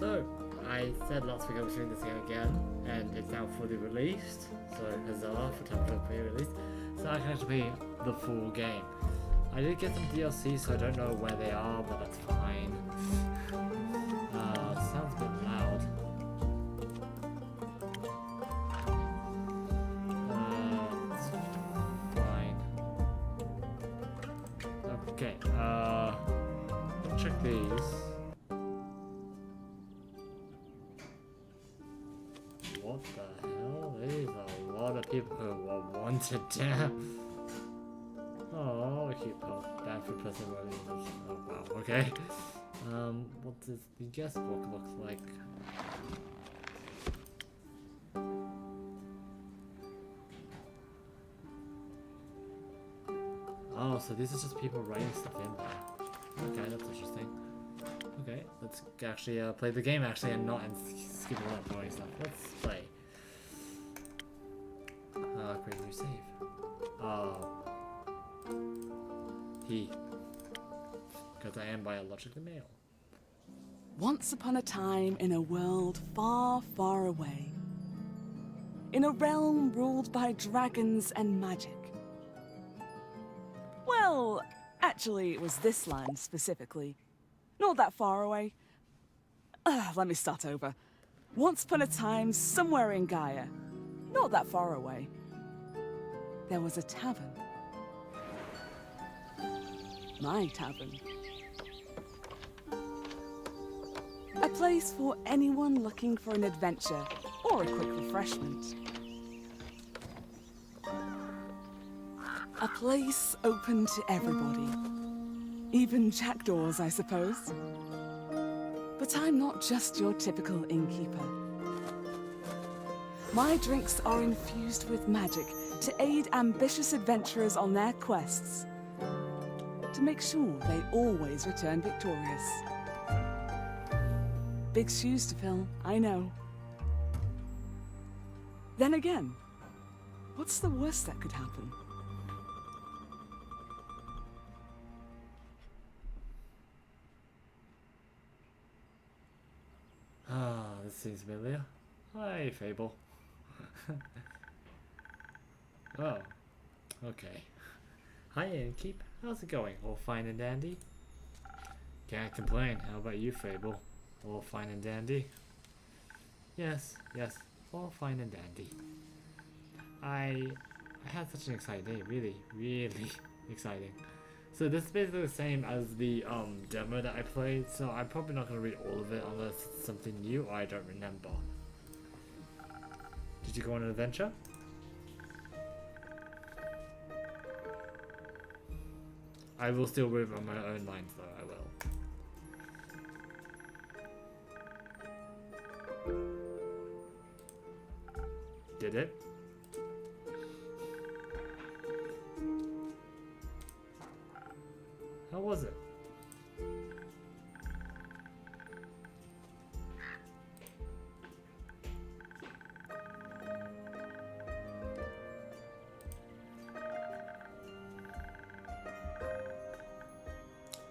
So, I said last week I was doing this game again, and it's now fully released. So, huzzah for Tavern pre-release. So I can actually play the full game. I did get some DLC, so I don't know where they are, but that's fine. Sounds a bit loud. It's fine. Okay, let's check these. What the hell? There's a lot of people who are wanted down. Oh, cute pop. Bad for person. Oh wow. Okay. What does the guest book look like? Oh, so these are just people writing stuff in there. Okay, that's interesting. Okay, let's actually play the game actually and not skip all that boring stuff. Let's play. Create a new save. Because I am biologically male. Once upon a time in a world far, far away. In a realm ruled by dragons and magic. Well, actually, it was this land specifically. Not that far away. Let me start over. Once upon a time, somewhere in Gaia. Not that far away. There was a tavern. My tavern. A place for anyone looking for an adventure or a quick refreshment. A place open to everybody. Even jackdaws, I suppose. But I'm not just your typical innkeeper. My drinks are infused with magic to aid ambitious adventurers on their quests. To make sure they always return victorious. Big shoes to fill, I know. Then again, what's the worst that could happen? This seems familiar. Hi, Fable. Oh, okay. Hi, Innkeep. How's it going? All fine and dandy? Can't complain. How about you, Fable? All fine and dandy? Yes, all fine and dandy. I had such an exciting day, really exciting. So this is basically the same as the demo that I played, so I'm probably not going to read all of it unless it's something new or I don't remember. Did you go on an adventure? I will still read on my own lines though, I will. Did it? How was it?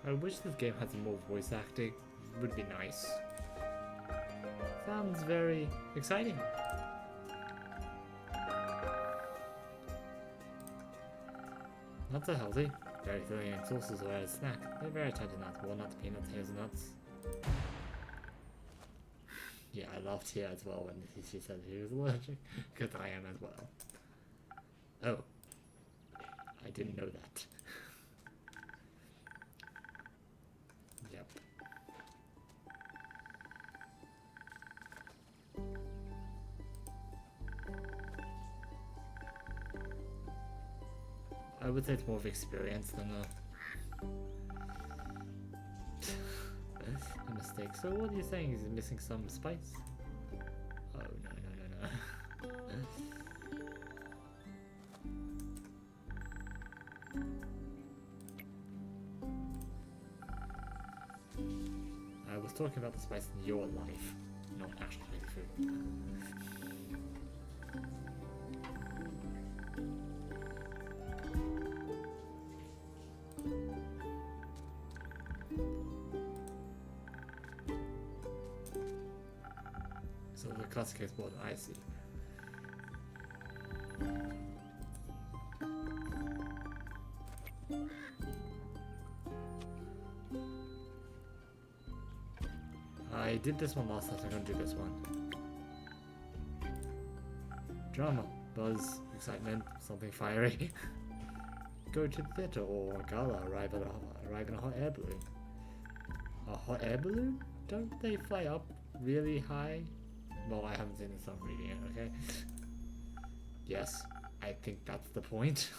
I wish this game had some more voice acting. It would be nice. Sounds very exciting. Nuts are healthy. Very filling and sauces are a snack. They're very tender nuts, walnuts, peanuts, hazelnuts. Yeah, I laughed here as well when she said she was allergic, because I am as well. Oh. I didn't know that. Yep. I would say it's more of experience than a mistake. So what are you saying? Is it missing some spice? Oh no. I was talking about the spice in your life, not actually food. classic case board, I see. I did this one last time, so I'm gonna do this one. Drama, buzz, excitement, something fiery. Go to the theater or gala, arrive in a hot air balloon. A hot air balloon? Don't they fly up really high? Well, I haven't seen this, so I'm reading it, okay? Yes, I think that's the point.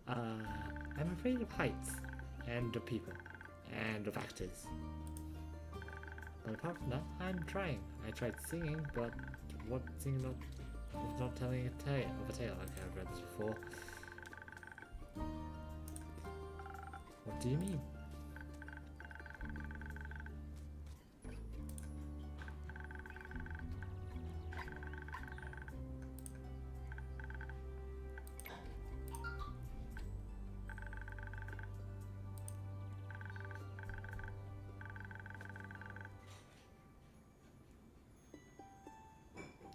I'm afraid of heights, and of people, and of actors. But apart from that, I'm trying. I tried singing, but what singing about was not telling a tale of a tale. Okay, I've read this before. What do you mean?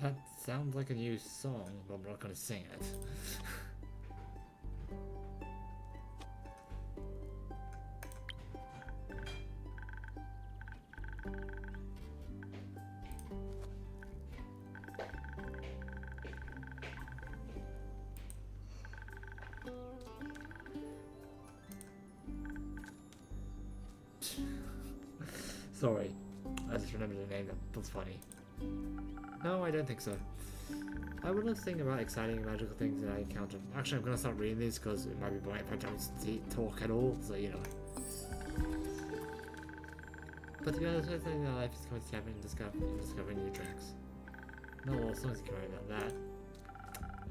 That sounds like a new song, but I'm not gonna sing it. Sorry, I just remembered the name. That's funny. No, I don't think so. I would love to think about exciting magical things that I encountered. Actually, I'm gonna start reading these because it might be boring if I don't talk at all, so you know. But the other thing in life is coming to Tavern and discovering new drinks. Not all songs can write about that.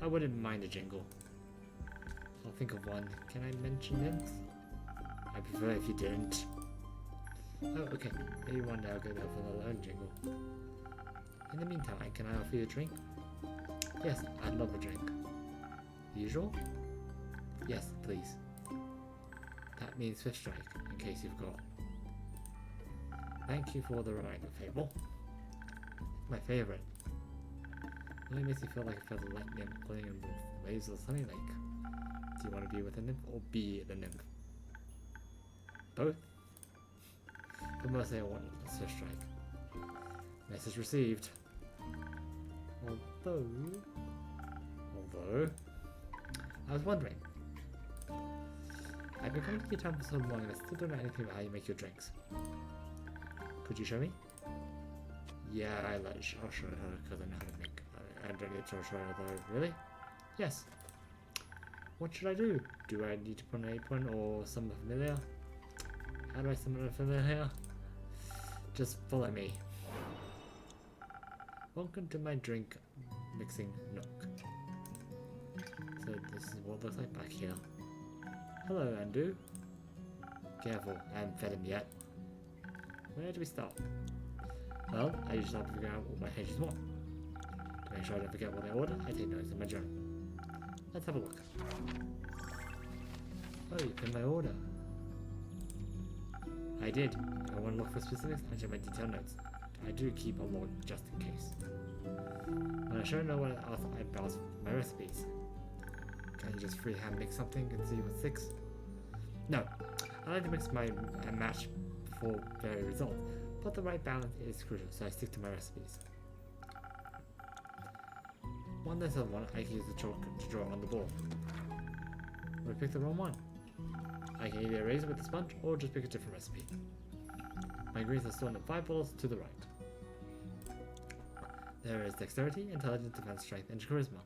I wouldn't mind a jingle. I'll think of one. Can I mention it? I'd prefer if you didn't. Oh, okay. Maybe one day I'll go there for the own jingle. In the meantime, can I offer you a drink? Yes, I'd love a drink. Usual? Yes, please. That means Swift Strike, in case you forgot. Thank you for the reminder, Fable. My favorite. It really makes me feel like a feather light nymph playing in the waves of the sunny lake. Do you want to be with a nymph or be the nymph? Both? But mostly I want Swift Strike. Message received. Although, I was wondering. I've been coming to your town for so long and I still don't know anything about how you make your drinks. Could you show me? Yeah, I'll show her because I know how to make. I don't need to show her though. Really? Yes. What should I do? Do I need to put an apron or summon a familiar? How do I summon a familiar? Just follow me. Welcome to my drink mixing nook. So this is what it looks like back here. Hello, Andu. Careful, I haven't fed him yet. Where do we start? Well, I usually start figuring out what my patrons want. To make sure I don't forget what they order, I take notes in my journal. Let's have a look. Oh, you pinned my order. I did. I want to look for specifics, I check my detailed notes. I do keep a log just in case. When I sure know what I browse my recipes. Can you just freehand mix something and see what sticks? No. I like to mix and match for varied results, but the right balance is crucial, so I stick to my recipes. One less than one, I can use the chalk to draw on the board. Or I pick the wrong one. I can either erase it with the sponge or just pick a different recipe. My ingredients are stored in 5 bottles to the right. There is dexterity, intelligence, defense, strength, and charisma.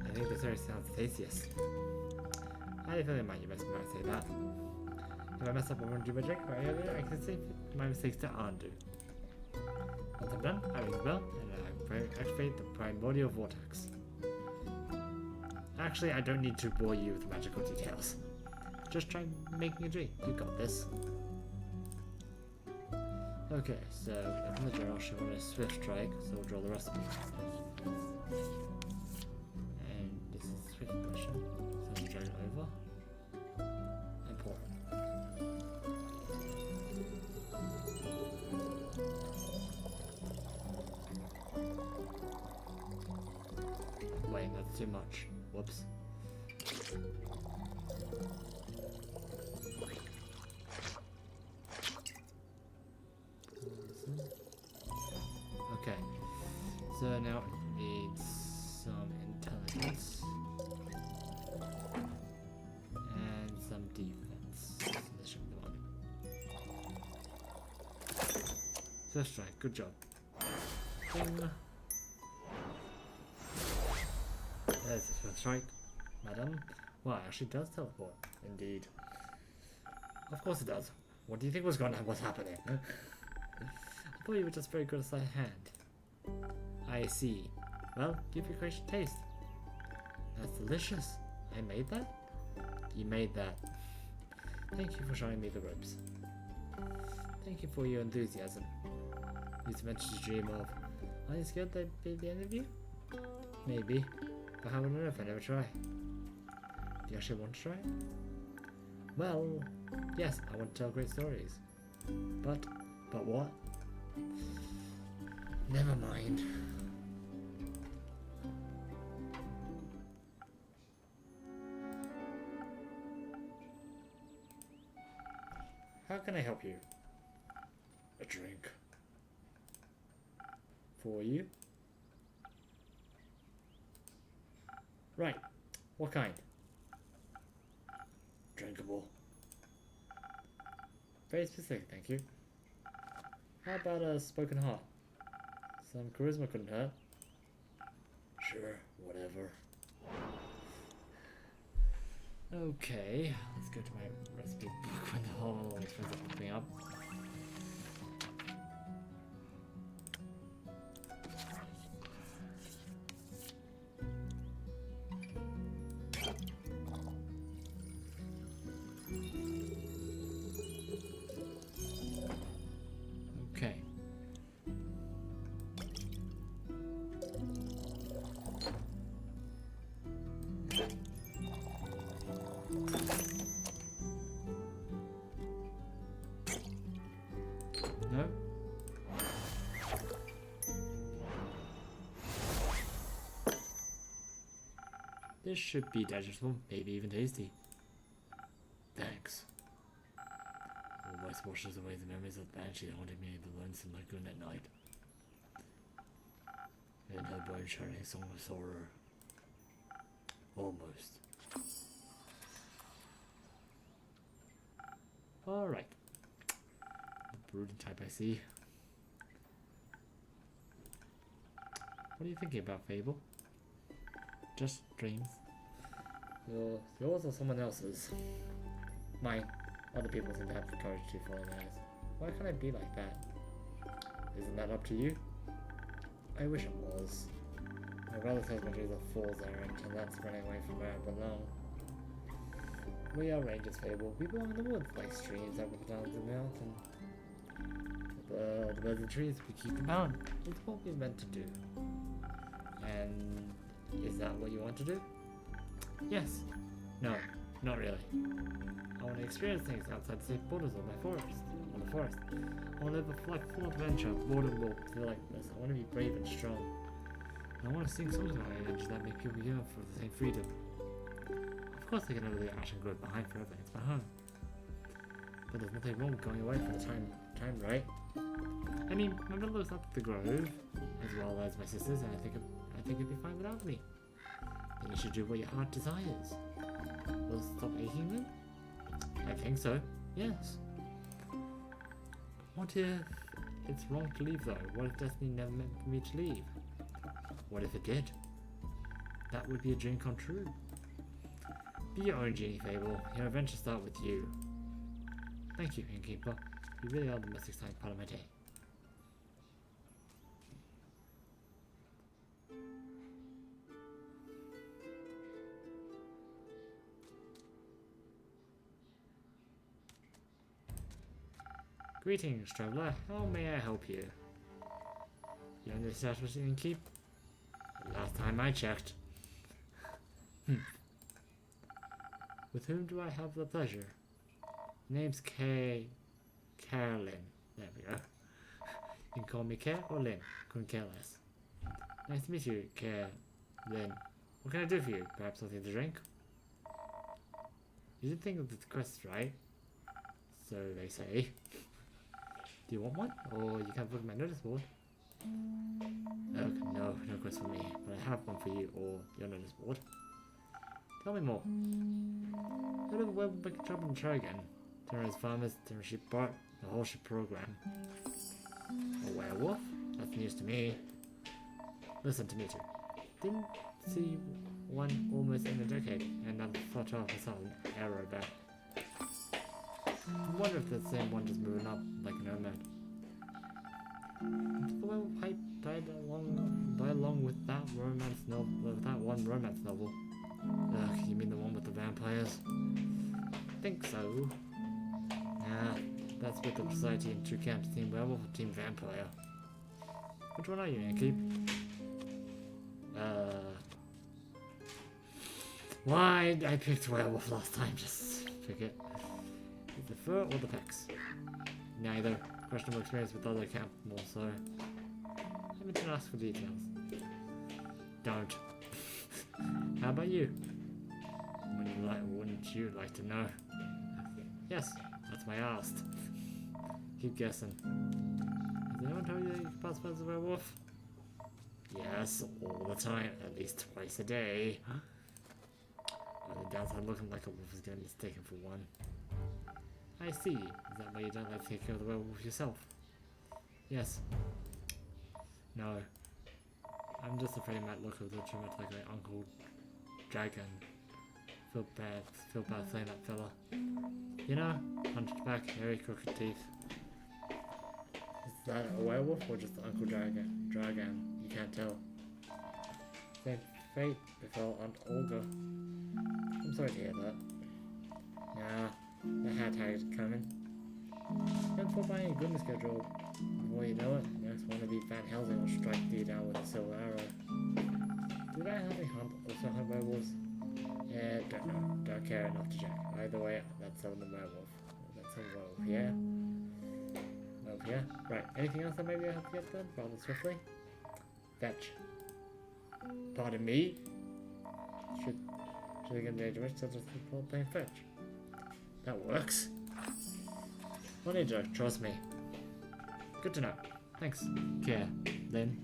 I think dexterity sounds tastiest. I didn't really mind you might say that. If I mess up, I'm going to do my drink right earlier, I can save my mistakes to undo. Once I'm done, I ring the bell, and I activate the primordial vortex. Actually, I don't need to bore you with magical details. Just try making a drink. You got this. Okay, so in the journal, she wanted a Swift Strike, so we'll draw the recipe. And this is Swift Motion, so we drag it over and pour. Wait, that's too much. Whoops. Okay. So now it needs some intelligence. And some defense. So this should be one. First strike, good job. Ding. There's the first strike, madam. Well, it actually does teleport, indeed. Of course it does. What do you think was happening? I thought you were just very good at sleight of hand. I see. Well, give your creation a taste. That's delicious. I made that? You made that. Thank you for showing me the ropes. Thank you for your enthusiasm. These adventures you dream of. Are you scared they'd be the end of you? Maybe. But how would I know if I never try? Do you actually want to try? Well, yes, I want to tell great stories. But what? Never mind. How can I help you? A drink. For you? Right. What kind? Drinkable. Very specific, thank you. How about a spoken heart? Some charisma couldn't hurt. Sure, whatever. Okay, let's go to my recipe book when the whole expensive popping up. Okay. No? This should be digestible, maybe even tasty. Thanks. All voice washes away the memories of the banshee that haunted me in the lonesome lagoon at night. And her bone sharing song of horror. Almost. Alright. The brooding type I see. What are you thinking about, Fable? Just dreams. Yours or someone else's? Mine. Other people seem to have the courage to follow theirs. Why can't I be like that? Isn't that up to you? I wish it was. My brother says my dreams are fool's errand, and that's running away from where I belong. We are rangers, Fable. We belong in the woods, like streams that run down the mountain. The birds and trees, we keep them out. It's what we're meant to do. And is that what you want to do? Yes. No, not really. I want to experience things outside the safe borders of my forest. I want to live a life full of adventure, boredom will feel like this. I want to be brave and strong. And I want to sing songs about adventures that make people yearn for the same freedom. Of course I can never leave Ashen Grove behind forever, it's my home. But there's nothing wrong with going away for the time, right? I mean, my brother lives up the grove, as well as my sisters, and I think it'd be fine without me. Then you should do what your heart desires. Will it stop aching then? I think so, yes. What if it's wrong to leave though? What if destiny never meant for me to leave? What if it did? That would be a dream come true. Be your own genie, Fable. Your adventures start with you. Thank you, Innkeeper. You really are the most exciting part of my day. Greetings, traveler. How may I help you? You're under establishment in Keep? Last time I checked. With whom do I have the pleasure? Name's Carolyn. There we go. You can call me Care or Lynn. Couldn't care less. Nice to meet you, Then, what can I do for you? Perhaps something to drink? You did think of the quest, right? So they say. Do you want one? Or you can look at my notice board. Okay, no quest for me. But I have one for you or your notice board. Tell me more. Heard of a werewolf make a job in try again. Terrorize farmers, terrorize sheep bart, the whole ship program. A werewolf? That's news to me. Listen to me too. Didn't see one almost in a decade, and I thought off I saw an arrow back. I wonder if the same one just moving up like an nomad. Did the werewolf hype die along with that romance novel? With that one romance novel? Ugh, you mean the one with the vampires? Think so. Nah, that's with the society in two camps: Team Werewolf or Team Vampire. Which one are you, Yankee? Why I picked werewolf last time? Just pick it. The fur or the pecs? Neither. Questionable experience with other camp more so. Let me just ask for details. Don't. How about you? Wouldn't you like to know? Yes, that's why I asked. Keep guessing. Has anyone told you that you can pass as a werewolf? Yes, all the time, at least twice a day. The downside looking like a wolf is getting mistaken for one. I see. Is that why you don't like to take care of the werewolf yourself? Yes. No. I'm just afraid it might look a little too much like my Uncle Dragon. Feel bad saying that fella. You know, hunchback, hairy, crooked teeth. Is that a werewolf or just Uncle Dragon? You can't tell. Same fate befell Aunt Olga. I'm sorry to hear that. Nah, the hat tag is coming. And for buying a goodness schedule. Before you know it, next wannabe Van Helsing will strike you down with a silver arrow. Did Van Helsing also hunt werewolves? Yeah, don't know. Don't care enough to check. Either way, that's on the werewolf. That's a werewolf, yeah? Werewolf, yeah? Right, anything else that maybe I have to get done rather swiftly? Fetch. Pardon me? Should I get the age of which to just playing fetch? That works. One age, trust me. Good to know. Thanks. Care, Lynn.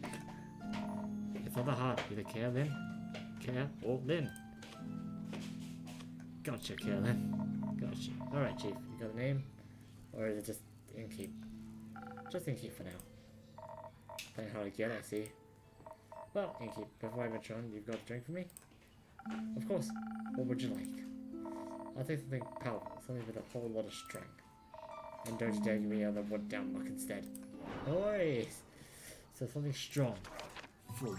It's not that hard. Either care, Lynn. Care, or Lynn. Gotcha, care, Lynn. Gotcha. Alright, Chief. You got a name? Or is it just Inkeep? Just Inkeep for now. Playing hard to get, I see. Well, Inkeep, before I venture on, you've got a drink for me? Of course. What would you like? I'll take something powerful, something with a whole lot of strength. And don't you dare give me another wood down luck instead. No worries. So something strong. Full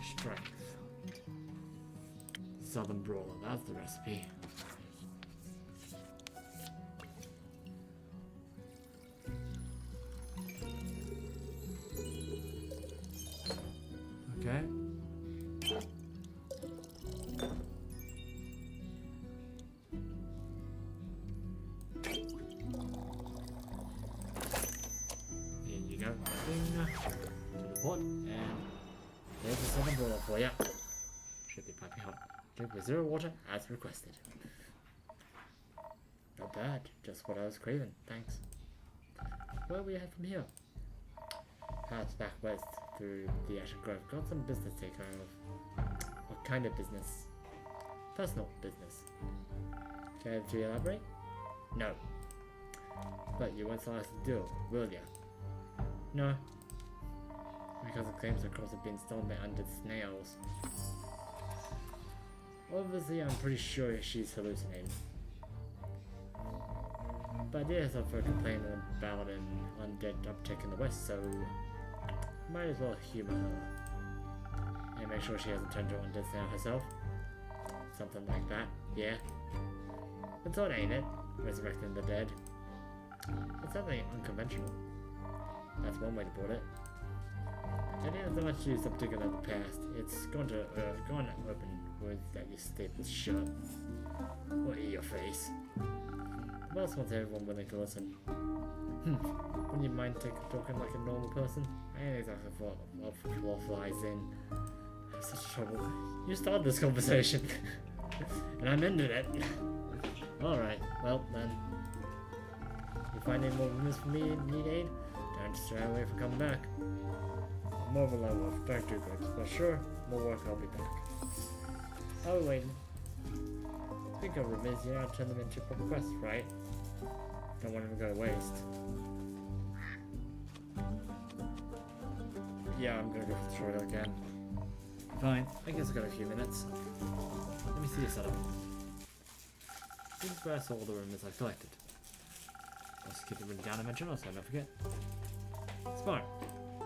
strength. Southern Brawler, that's the recipe. Okay. To the pot, and there's the Southern Brawler for ya. Should be piping hot. Drink with 0 water as requested. Not bad, just what I was craving, thanks. Where we head from here? Path back west through the Ashen Grove. Got some business to take care of. What kind of business? Personal business. Care to elaborate? No. But you won't sell us the deal, will ya? No. Because the claims the crops have been stolen by undead snails. Obviously, I'm pretty sure she's hallucinating. But I did have her complain about an undead uptick in the west, so might as well humor her. And make sure she hasn't turned to undead snail herself. Something like that, yeah. That's odd, ain't it? Resurrecting the dead. It's something unconventional. That's one way to put it. It isn't so much use of digging at the past. It's going to open words that you staple shut. Or eat your face. The boss wants everyone willing to listen. Wouldn't you mind talking like a normal person? I ain't exactly what flies in. I'm such trouble. You started this conversation. And I'm ended it. Alright, well then. You find any more rumors for me and need aid? Don't just try away from coming back. I'm more of a low wolf, don't do good. But sure, more work, I'll be back. Oh wait. I think our rumors, you know how to turn them into proper quests, right? Don't want them to go to waste. Yeah, I'm gonna go for the tutorial again. Fine, I guess I've got a few minutes. Let me see your setup. This is where I saw all the rumors I've collected. Also keep them written down in my journal so I don't forget. Smart. I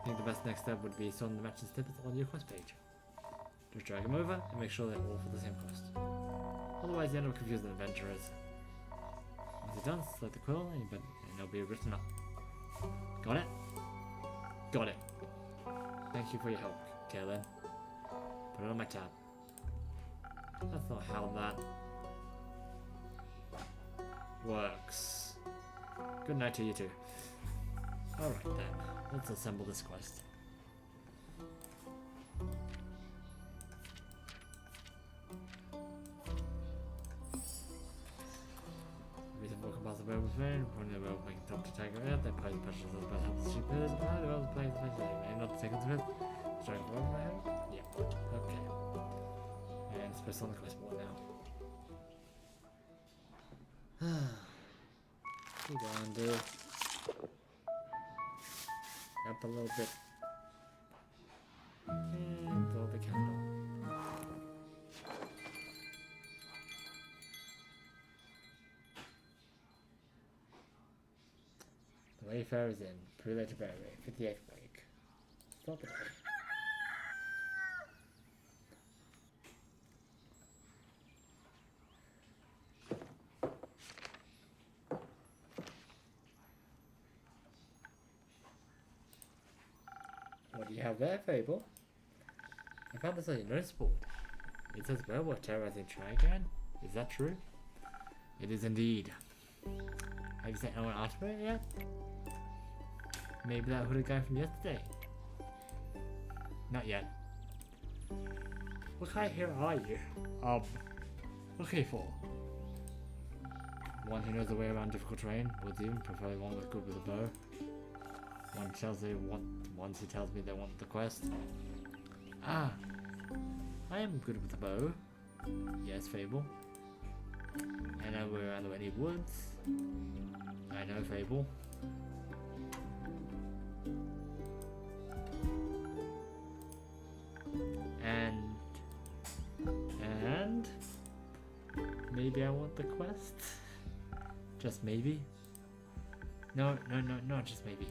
think the best next step would be sorting the match and snippets on your quest page. Just drag them over and make sure they're all for the same quest. Otherwise you end up confusing adventurers. Once you're done, select the quill and it'll be written up. Got it? Got it. Thank you for your help, Kaylin. Put it on my tab. That's not how that works. Good night to you too. Alright then, let's assemble this quest. Reason for composite web with man, according to the web making top to tiger earth, then play the pressures of the best help the sheep pillars, and how the web plays the place, and not the seconds of it. Starting from over my head? Yeah, okay. And it's press on the quest board now. Keep going, dude. Up a little bit. And throw the candle. The Wayfarer is in. Pretty late to bury. 58th week. Stop it. What do you have there, Fable? I found this on your notice board. It says werewolf terrorizing Trigon. Is that true? It is indeed. Have you sent anyone after it yet? Maybe that hooded guy from yesterday. Not yet. What kind of hero are you? Looking for? One who knows the way around difficult terrain, would even prefer one with good with a bow. One who tells me they want the quest. Ah, I am good with a bow. Yes, Fable. I know we're around the Whitney Woods. I know, Fable. And maybe I want the quest. Just maybe. No, just maybe.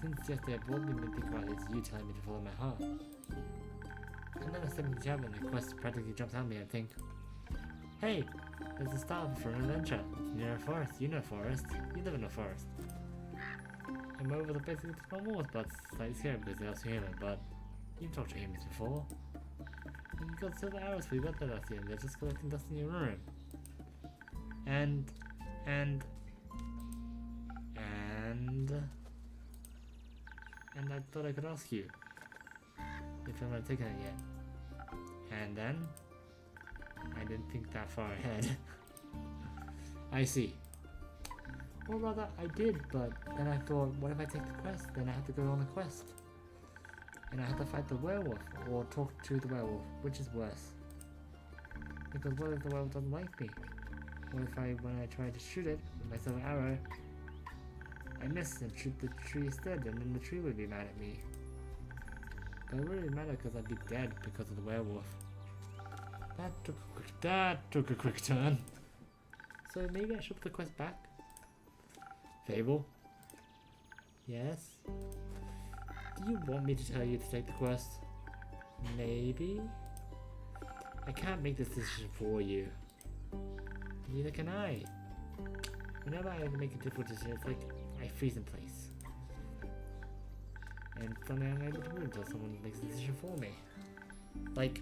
Since yesterday I've only been thinking about it, you telling me to follow my heart. And then I step into the tavern and the quest practically jumps at me and I think, hey, there's a stop for an adventure. It's near a forest. You know forest. You live in a forest. I'm over the basically to my walls, but slightly scared because they're also human, but you've talked to humans before. And you got silver arrows for you got that last year, and they're just collecting dust in your room. And I thought I could ask you if I'm not taking it yet. And then I didn't think that far ahead. I see. Or rather, I did, but then I thought, what if I take the quest? Then I have to go on the quest. And I have to fight the werewolf, or talk to the werewolf, which is worse. Because what if the werewolf doesn't like me? What if when I try to shoot it with my silver arrow, I miss and shoot the tree instead, and then the tree would be mad at me. But it wouldn't really matter because I'd be dead because of the werewolf. That took a quick turn. So maybe I should put the quest back? Fable? Yes? Do you want me to tell you to take the quest? Maybe? I can't make this decision for you. Neither can I. Whenever I make a difficult decision, it's like I freeze in place. And suddenly I'm able to move until someone makes a decision for me. Like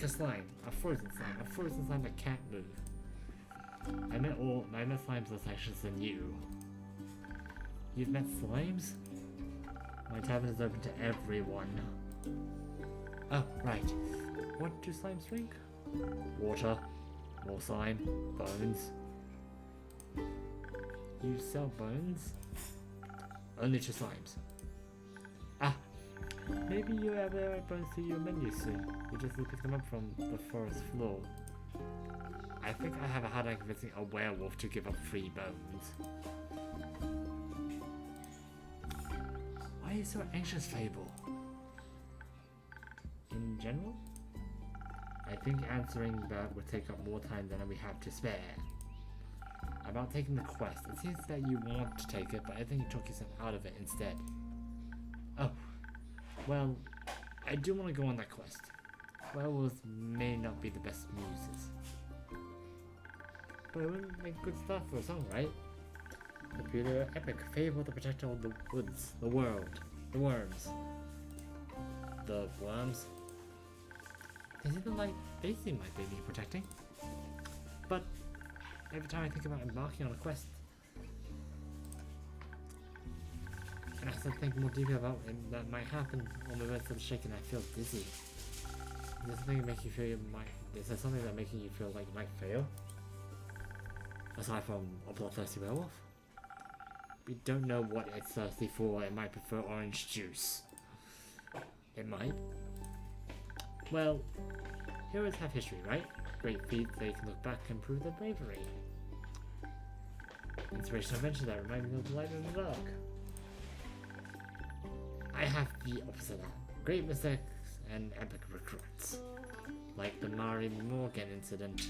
a slime. A frozen slime that can't move. I met slimes less actions than you. You've met slimes? My tavern is open to everyone. Oh, right. What do slimes drink? Water, more slime, bones. You sell bones? Only to slimes. Ah, maybe you have the right bones to your menu soon. You just need to pick them up from the forest floor. I think I have a hard time convincing a werewolf to give up free bones. Why are you so anxious, Fable? In general? I think answering that would take up more time than we have to spare. About taking the quest, it seems that you want to take it, but I think you took yourself out of it instead. Oh, well, I do want to go on that quest. Werewolves may not be the best muses. But it would make good stuff for a song, right? The Computer Epic, Fable the Protector of the Woods, the World, the Worms. The Worms? They seem like they need protecting. But every time I think about embarking on a quest, and as I think more deeply about it, that might happen on the rest of the shaking, I feel dizzy. Is there something making you feel is there something that making you feel like you might fail? Aside from a bloodthirsty werewolf? We don't know what it's thirsty for. It might prefer orange juice. It might. Well, heroes have history, right? Great feats they can look back and prove their bravery. Inspirational adventure that remind me of the light and the dark. I have the opposite of that. Great mistakes and epic regrets. Like the Mari Morgan incident.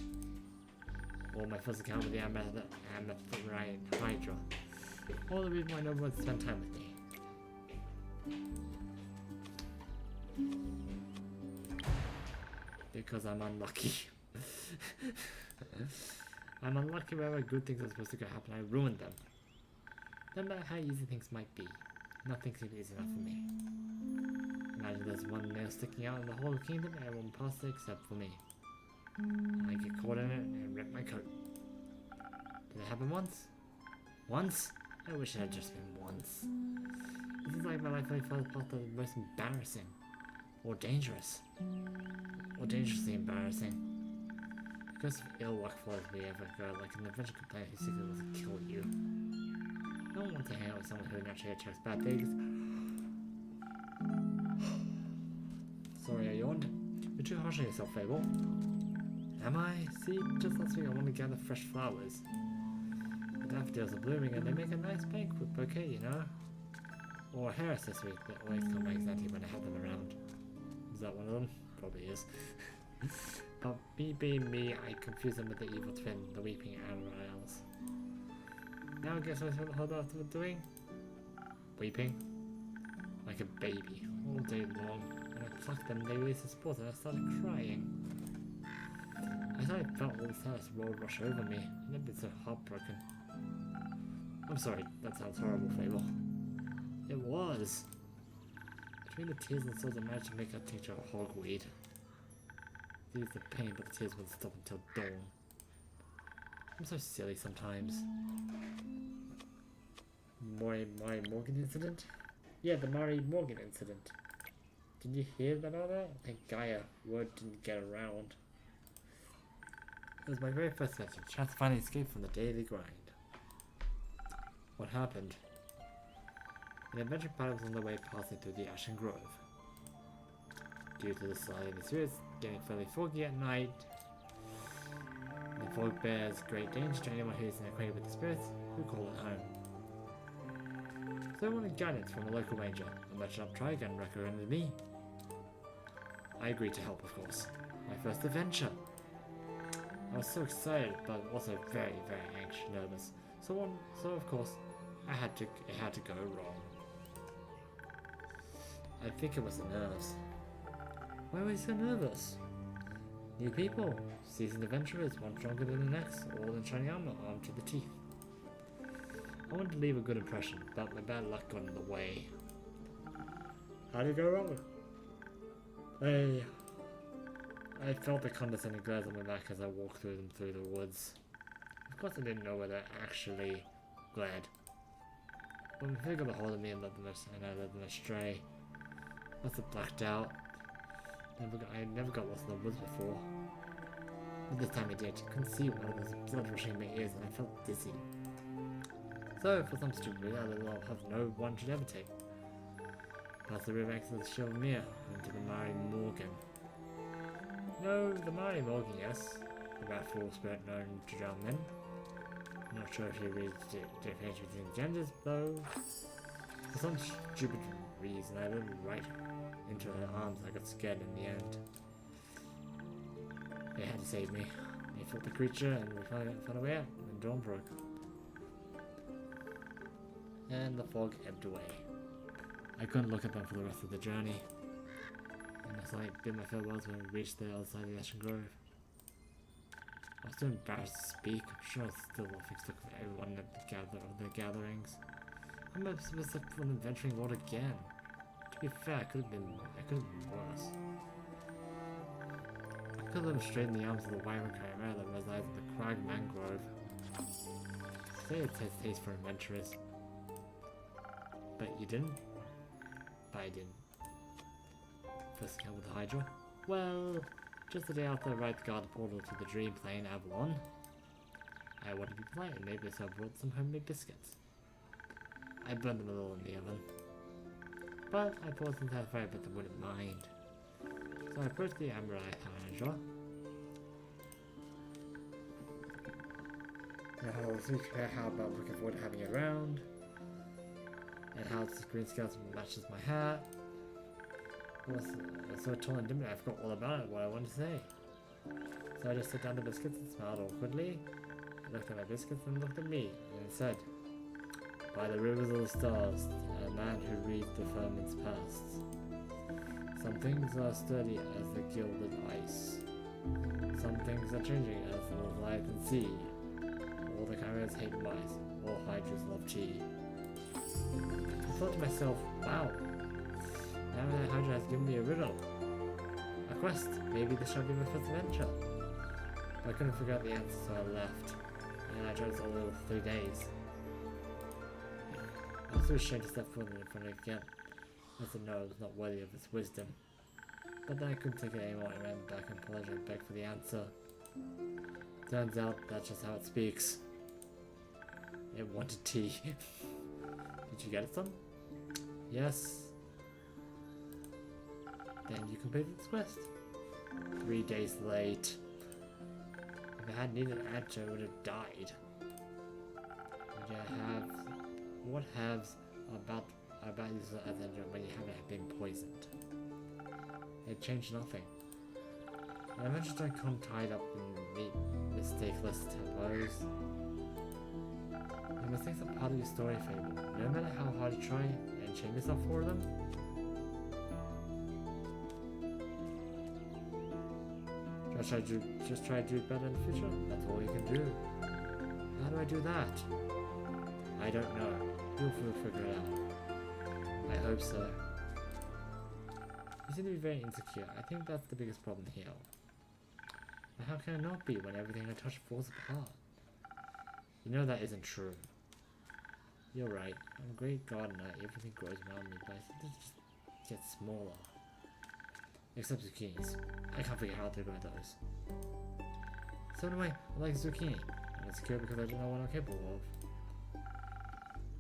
Or my first encounter with the Amethyst Hydra. All the reason why no one spent time with me. Because I'm unlucky. I'm unlucky wherever good things are supposed to go happen, I ruined them. No matter how easy things might be, nothing seems easy enough for me. Imagine there's one nail sticking out in the whole kingdom, everyone passed it except for me. I get caught in it and rip my coat. Did it happen once? Once? I wish it had just been once. This is like my life only falls apart the most embarrassing. Or dangerous. Or dangerously embarrassing. Because if ill luck follows me ever go like an adventure companion who secretly wants to kill you. I don't want to hang out with someone who naturally attracts bad things. Sorry I yawned. You're too harsh on yourself, Fable. Am I? See, just last week I wanted to gather fresh flowers. The daffodils are blooming and they make a nice banquet bouquet, you know? Or a hair accessory that always caught my anxiety when I have them around. Is that one of them? Probably is. But me being me, I confuse them with the evil twin, the weeping Amariels. Now guess what I hold after doing? Weeping. Like a baby, all day long. When I plucked them, they released the spores and I started crying. I thought I felt all the sadness rush over me. I've never been so heartbroken. I'm sorry, that sounds horrible, Fable. It was. Between the tears and swords, I managed to make a tincture of hogweed. It eased the pain, but the tears wouldn't stop until dawn. I'm so silly sometimes. Mari Morgan incident? Yeah, the Mari Morgan incident. Did you hear about that? I think Gaia word didn't get around. It was my very first adventure, a chance to finally escape from the daily grind. What happened? An adventure pilot was on the way passing through the Ashen Grove. Due to the slide of the spirits getting fairly foggy at night, the fog bears great danger to anyone who isn't acquainted with the spirits who call it home. So I wanted guidance from a local ranger, a merchant up Trigun recommended me. I agreed to help, of course. My first adventure. I was so excited, but also very, very anxious, nervous. So of course, it had to go wrong. I think it was the nerves. Why was he so nervous? New people, seasoned adventurers, one stronger than the next, all in shiny armor, armed to the teeth. I wanted to leave a good impression, but my bad luck got in the way. How did it go wrong? I felt the condescending glares on my back as I walked through the woods. Of course I didn't know whether I actually glared. But my fear got a hold of me and I led them astray. Must have blacked out. I never got lost in the woods before. But this time I did. Couldn't see what was blood rushing in my ears and I felt dizzy. So, for some stupid reason, I let have no one should ever take. Past the river exit of the Shilmere into the Mari Morgan. No, the Mari Morgan, yes. The wrathful spirit known to drown men. I'm not sure if you read the difference between genders, though. For some stupid reason, I let him right into her arms. I got scared in the end. They had to save me. They fought the creature and we found a way out when dawn broke. And the fog ebbed away. I couldn't look at them for the rest of the journey. And I suddenly bid my farewells when we reached the other side of the Ashen Grove. I was too embarrassed to speak. I'm sure I was still a fixed look for everyone at the gatherings. I'm supposed to from the adventuring world again. To be fair, I could have been worse. I could have lived straight in the arms of the wyvern chimera that resides in the crag mangrove. Say it has taste for adventurers. But you didn't? But I didn't. First encounter with the Hydra? Well, just the day after I arrived the guard portal to the dream plane Avalon. I wanted to be polite and maybe so I brought some homemade biscuits. I burned them a little in the oven. But I paused inside the fire but they wouldn't mind. So I approached the Amaranth Hydra. I was speaking how about looking forward to having it around. And how the green skeleton matches my hat. I was so tall and dim I forgot all about it, what I wanted to say. So I just set down the biscuits and smiled awkwardly. Looked at my biscuits and looked at me, and said, "By the rivers of the stars, a man who reads the firmament's past. Some things are sturdy as the gilded ice. Some things are changing as the Leviathan sea. All the chimeras hate mice, all hydras love tea." I thought to myself, wow, now that Hydra has given me a riddle. A quest, maybe this shall be my first adventure. But I couldn't figure out the answer, so I left. And I tried this all over 3 days. I was too ashamed to step forward in front of it again. I said no, it was not worthy of its wisdom. But then I couldn't take it anymore and ran back and apologized and begged for the answer. Turns out that's just how it speaks. It wanted tea. Did you get it some? Yes. Then you completed this quest. 3 days late. If I had needed an answer, I would have died. What halves about you as an engine when you haven't been poisoned? It changed nothing. And adventures don't come tied up in neat, mistakeless tableaus. The mistakes are part of your story, Fable. No matter how hard you try and shame yourself for them. Just try to do better in the future. That's all you can do. How do I do that? I don't know. You'll figure it out. I hope so. You seem to be very insecure. I think that's the biggest problem here. But how can I not be when everything I touch falls apart? You know that isn't true. You're right. I'm a great gardener. Everything grows around me, but it just gets smaller. Except zucchinis. I can't figure out how to grow those. So anyway, I like zucchini. I'm insecure because I don't know what I'm capable of.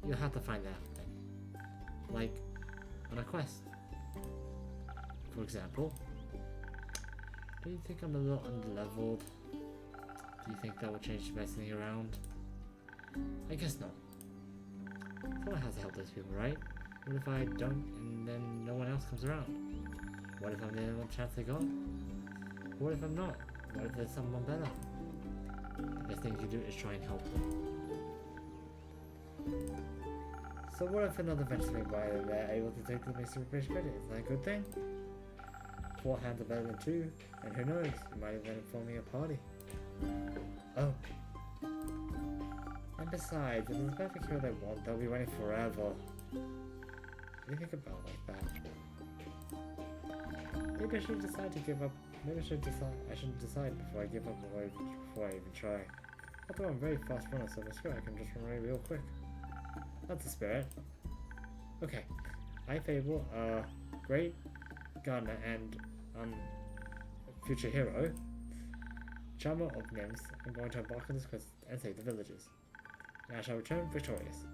You'll have to find out then. Like, on a quest. For example, do you think I'm a little underleveled? Do you think that will change by sitting around? I guess not. Someone has to help those people, right? What if I don't and then no one else comes around? What if I'm the only one chance they got? What if I'm not? What if there's someone better? The best thing you can do is try and help them. So what if another venture swing by and they're able to take the mixed reparation credit? Is that a good thing? 4 hands are better than 2, and who knows, you might have ended up forming a party. Oh. And besides, if there's a perfect hero they want, they'll be waiting forever. What do you think about like that? Maybe I should decide to give up. Maybe I shouldn't decide before I give up or before I even try. Although I'm a very fast runner, so I'm sure I can just run away real quick. That's the spirit. Okay. I Fable, great gardener and future hero, charmer of nymphs. I'm going to embark on this quest and save the villagers. And I shall return victorious.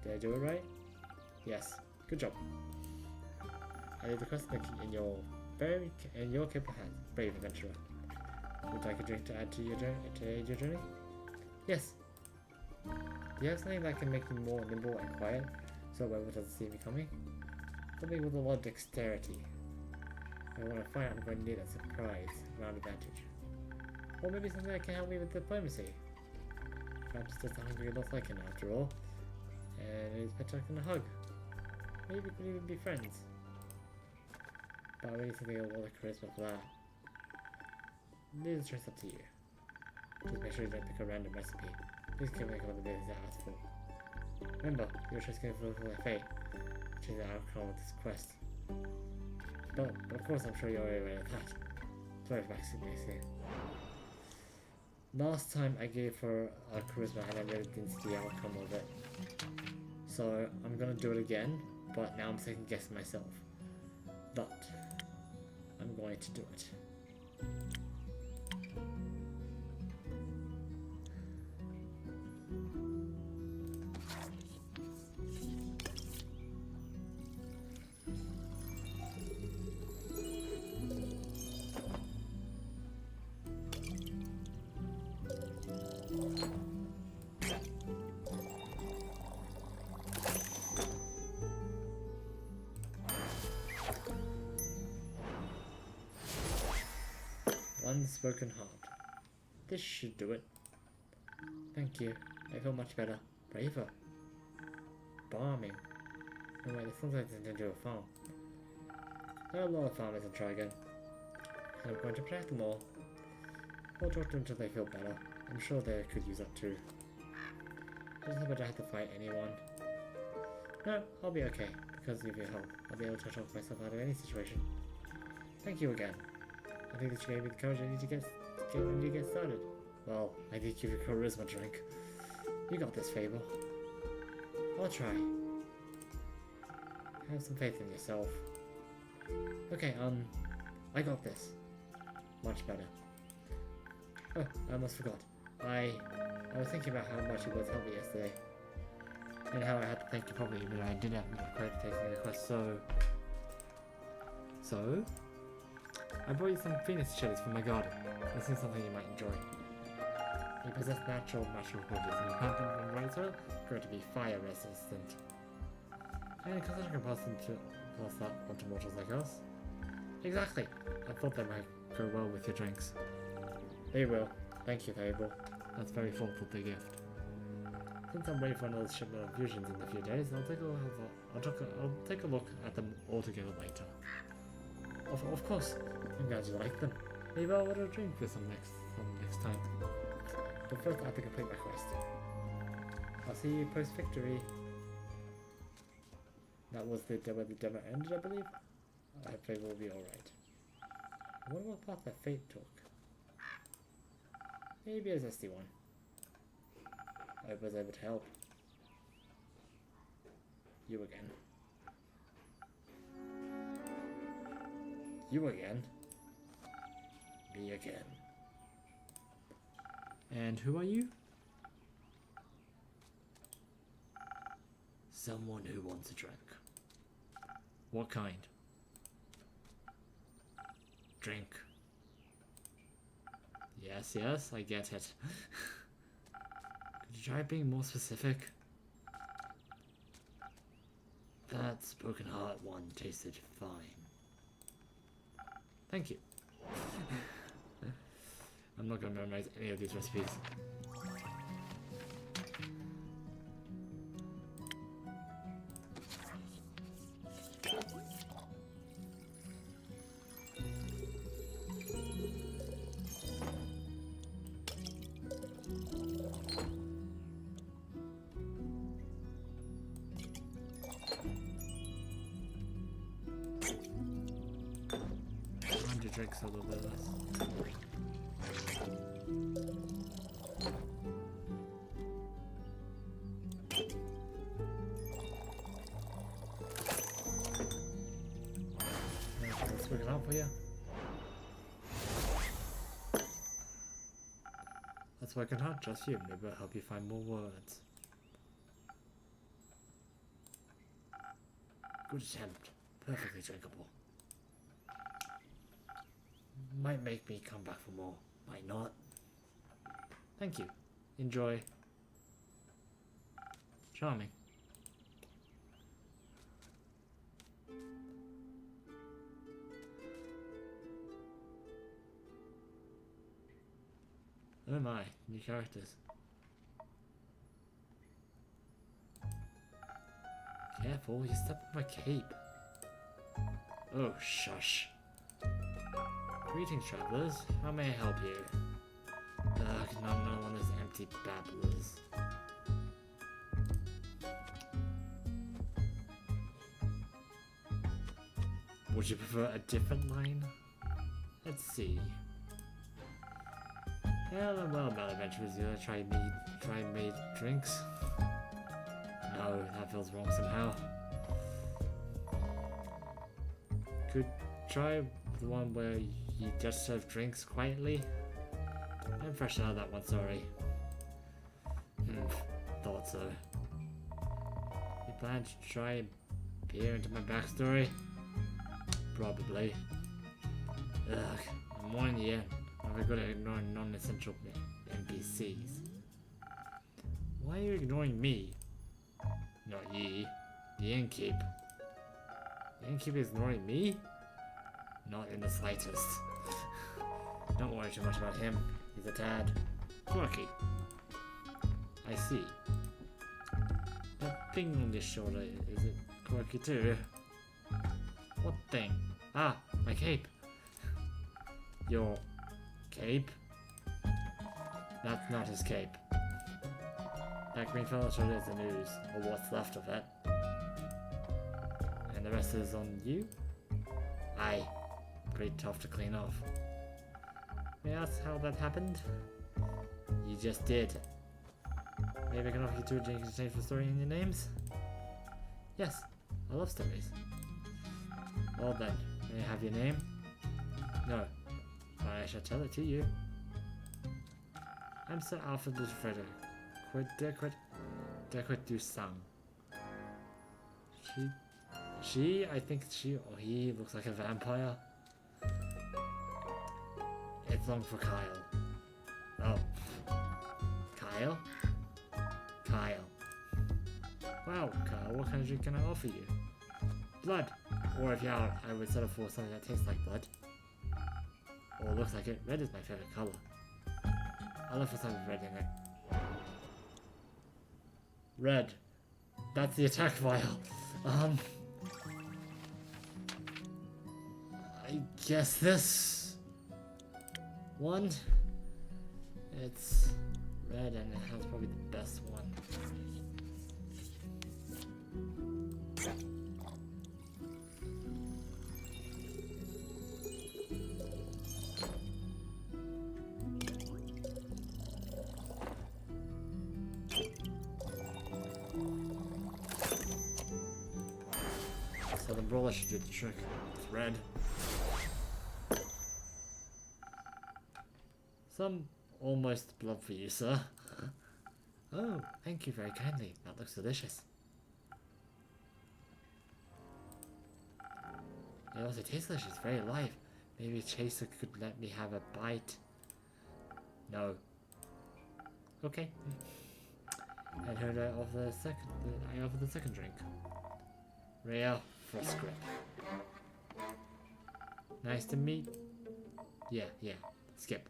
Did I do it right? Yes. Good job. I leave the quest in your capable hands, brave adventurer. Would you like a drink to add to your journey? Yes. Do you have something that can make me more nimble and quiet, so whoever doesn't see me coming? Something with a lot of dexterity. I want to find out I'm going to need a surprise round advantage. Or maybe something that can help me with diplomacy. Perhaps just a hungry little lycan after all. And he's better than a hug. Maybe we could even be friends. But I need something with a lot of charisma for that. Leave the choice up to you. Just make sure you don't pick a random recipe. Please keep making all the business I asked for. Remember, your choice can fulfill their fate, which is the outcome of this quest. But of course I'm sure you're already aware of that. Sorry for basically. Last time I gave her a charisma and I really didn't see the outcome of it. So I'm gonna do it again, but now I'm second guessing myself. But I'm going to do it. Unspoken heart. This should do it. Thank you. I feel much better. Braver. Balming. Oh wait, this sounds like it's into a farm. There are a lot of farmers in Trigon. And I'm going to protect them all. I'll talk to them until they feel better. I'm sure they could use that too. Just hope I don't have to fight anyone. No, I'll be okay. Because of your help, I'll be able to talk myself out of any situation. Thank you again. I think that you gave me the courage I need to get started. Well, I did give you a charisma drink. You got this, Fable. I'll try. Have some faith in yourself. Okay, I got this. Much better. Oh, I almost forgot. I was thinking about how much it was helped me yesterday. And how I had to thank you properly, but I did have enough credit for taking the quest, So? I brought you some phoenix chilies from my garden. This is something you might enjoy. They possess natural qualities and planted in right soil, grow to be fire resistant. And consider can pass that onto mortals like us. Exactly. I thought they might go well with your drinks. They will. Thank you, Fable. That's very thoughtful to gift. Since I'm waiting for another shipment of fusions in a few days, I'll take a look at them all together later. Of course. I'm glad you like them. Maybe I'll order a drink with some next time. But first I have to complete my quest. I'll see you post-victory. That was where the demo ended, I believe. I hope Fable will be alright. What about the path that Fate took? Maybe a zesty one. I hope I was able to help. You again. You again. Me again. And who are you? Someone who wants a drink. What kind? Drink. Yes, I get it. Could you try being more specific? That spoken heart one tasted fine. Thank you. I'm not going to memorize any of these recipes. Drinks a little bit less. That's working hard just for you. Maybe I'll help you find more words. Good attempt. Perfectly drinkable. Might make me come back for more. Might not. Thank you. Enjoy. Charming. Oh my, new characters. Careful, you step on my cape. Oh, shush. Greetings, travelers. How may I help you? No, I'm not one of those empty babblers. Would you prefer a different line? Let's see. Well, about adventurers, you wanna try made drinks? No, that feels wrong somehow. Could try the one where you just serve drinks quietly. I'm fresh out of that one, sorry. Thought so. You plan to try and peer into my backstory? Probably. Ugh, I'm warning you. I'm very good at ignoring non-essential NPCs. Why are you ignoring me? Not ye. The innkeep. The innkeep is ignoring me? Not in the slightest. Don't worry too much about him. He's a tad quirky. I see. That thing on your shoulder, is it quirky too? What thing? Ah, my cape. Your cape? That's not his cape. That green fellow shoulder is the news, or what's left of it. And the rest is on you? Aye. Pretty tough to clean off. May I ask how that happened? You just did. Maybe I can offer you two drinks to change the story in your names? Yes, I love stories. Well then, may I have your name? No, but I shall tell it to you. I'm Sir Alfred de Frederick Dequit du Sang. I think she or he looks like a vampire. It's long for Kyle. Oh. Kyle? Kyle. Wow, Kyle, what kind of drink can I offer you? Blood. Or if you're out, I would settle for something that tastes like blood. Or looks like it. Red is my favorite color. I'll look for something with red in it. Red. That's the attack vial. I guess this one. It's red and it has probably the best one. So the brawler should do the trick. It's red. Some almost blood for you, sir. Oh, thank you very kindly. That looks delicious. It also tastes delicious. It's very alive. Maybe Chaser could let me have a bite. No. Okay. I heard I offer the second drink. Rhea Frost Grip. Nice to meet. Yeah. Skip.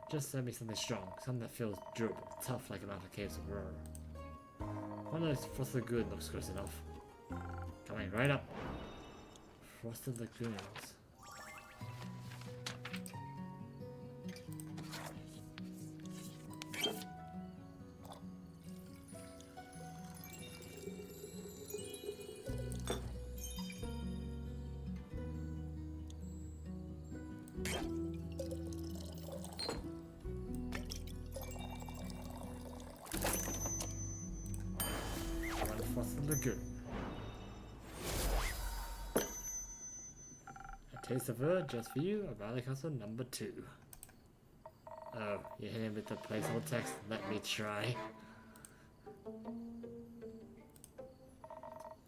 Just send me something strong, something that feels durable, tough like a mountain caves of roar. One of those Frosted Lagoon looks close enough. Coming right up. Frosted Lagoons. Lagoon. A taste of her just for you, a Valley Castle number 2. Oh, you hit him with the placeholder text? Let me try.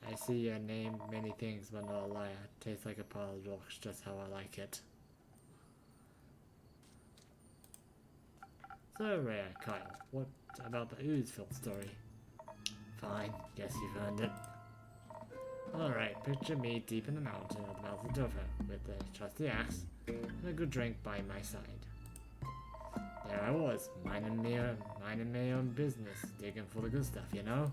I see your name many things, but not a liar. Tastes like a pile of rocks, just how I like it. So rare, Kyle. What about the Oozeville story? Fine, guess you've earned it. Alright, picture me deep in the mountain at the mouth of Dover, with a trusty axe and a good drink by my side. There I was, minding my own business, digging for the good stuff, you know?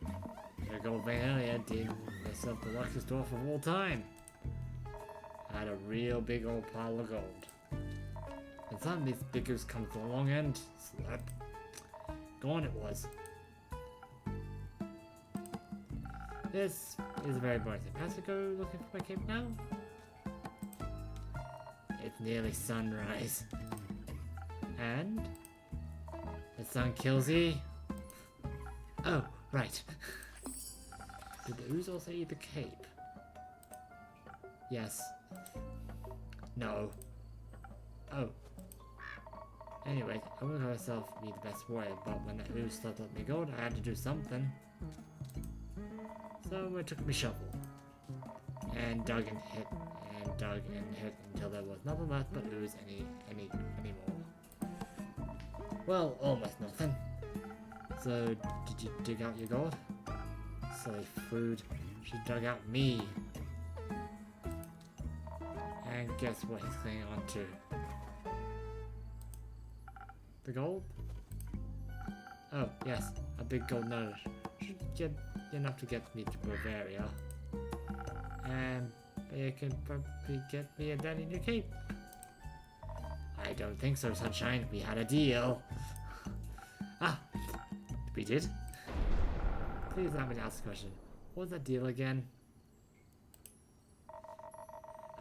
The gold vein earlier did myself the luckiest dwarf of all time. I had a real big old pile of gold. And suddenly this big goose comes along and slap. Gone it was. This is very boring. Has to go looking for my cape now? It's nearly sunrise. And the sun kills ye. Oh, right. Did the ooze also eat the cape? Yes. No. Oh. Anyway, I wouldn't myself be the best warrior, but when the ooze stopped up me gold, I had to do something. So I took my shovel and dug and hit and dug and hit until there was nothing left but ooze anymore. Well, almost nothing. So, did you dig out your gold? Silly food. She dug out me. And guess what he's clinging on to? The gold? Oh, yes, a big gold nugget. Should get enough to get me to Bavaria. And you can probably get me a daddy new cape. I don't think so, Sunshine. We had a deal. Ah, we did? Please allow me to ask a question. What was that deal again?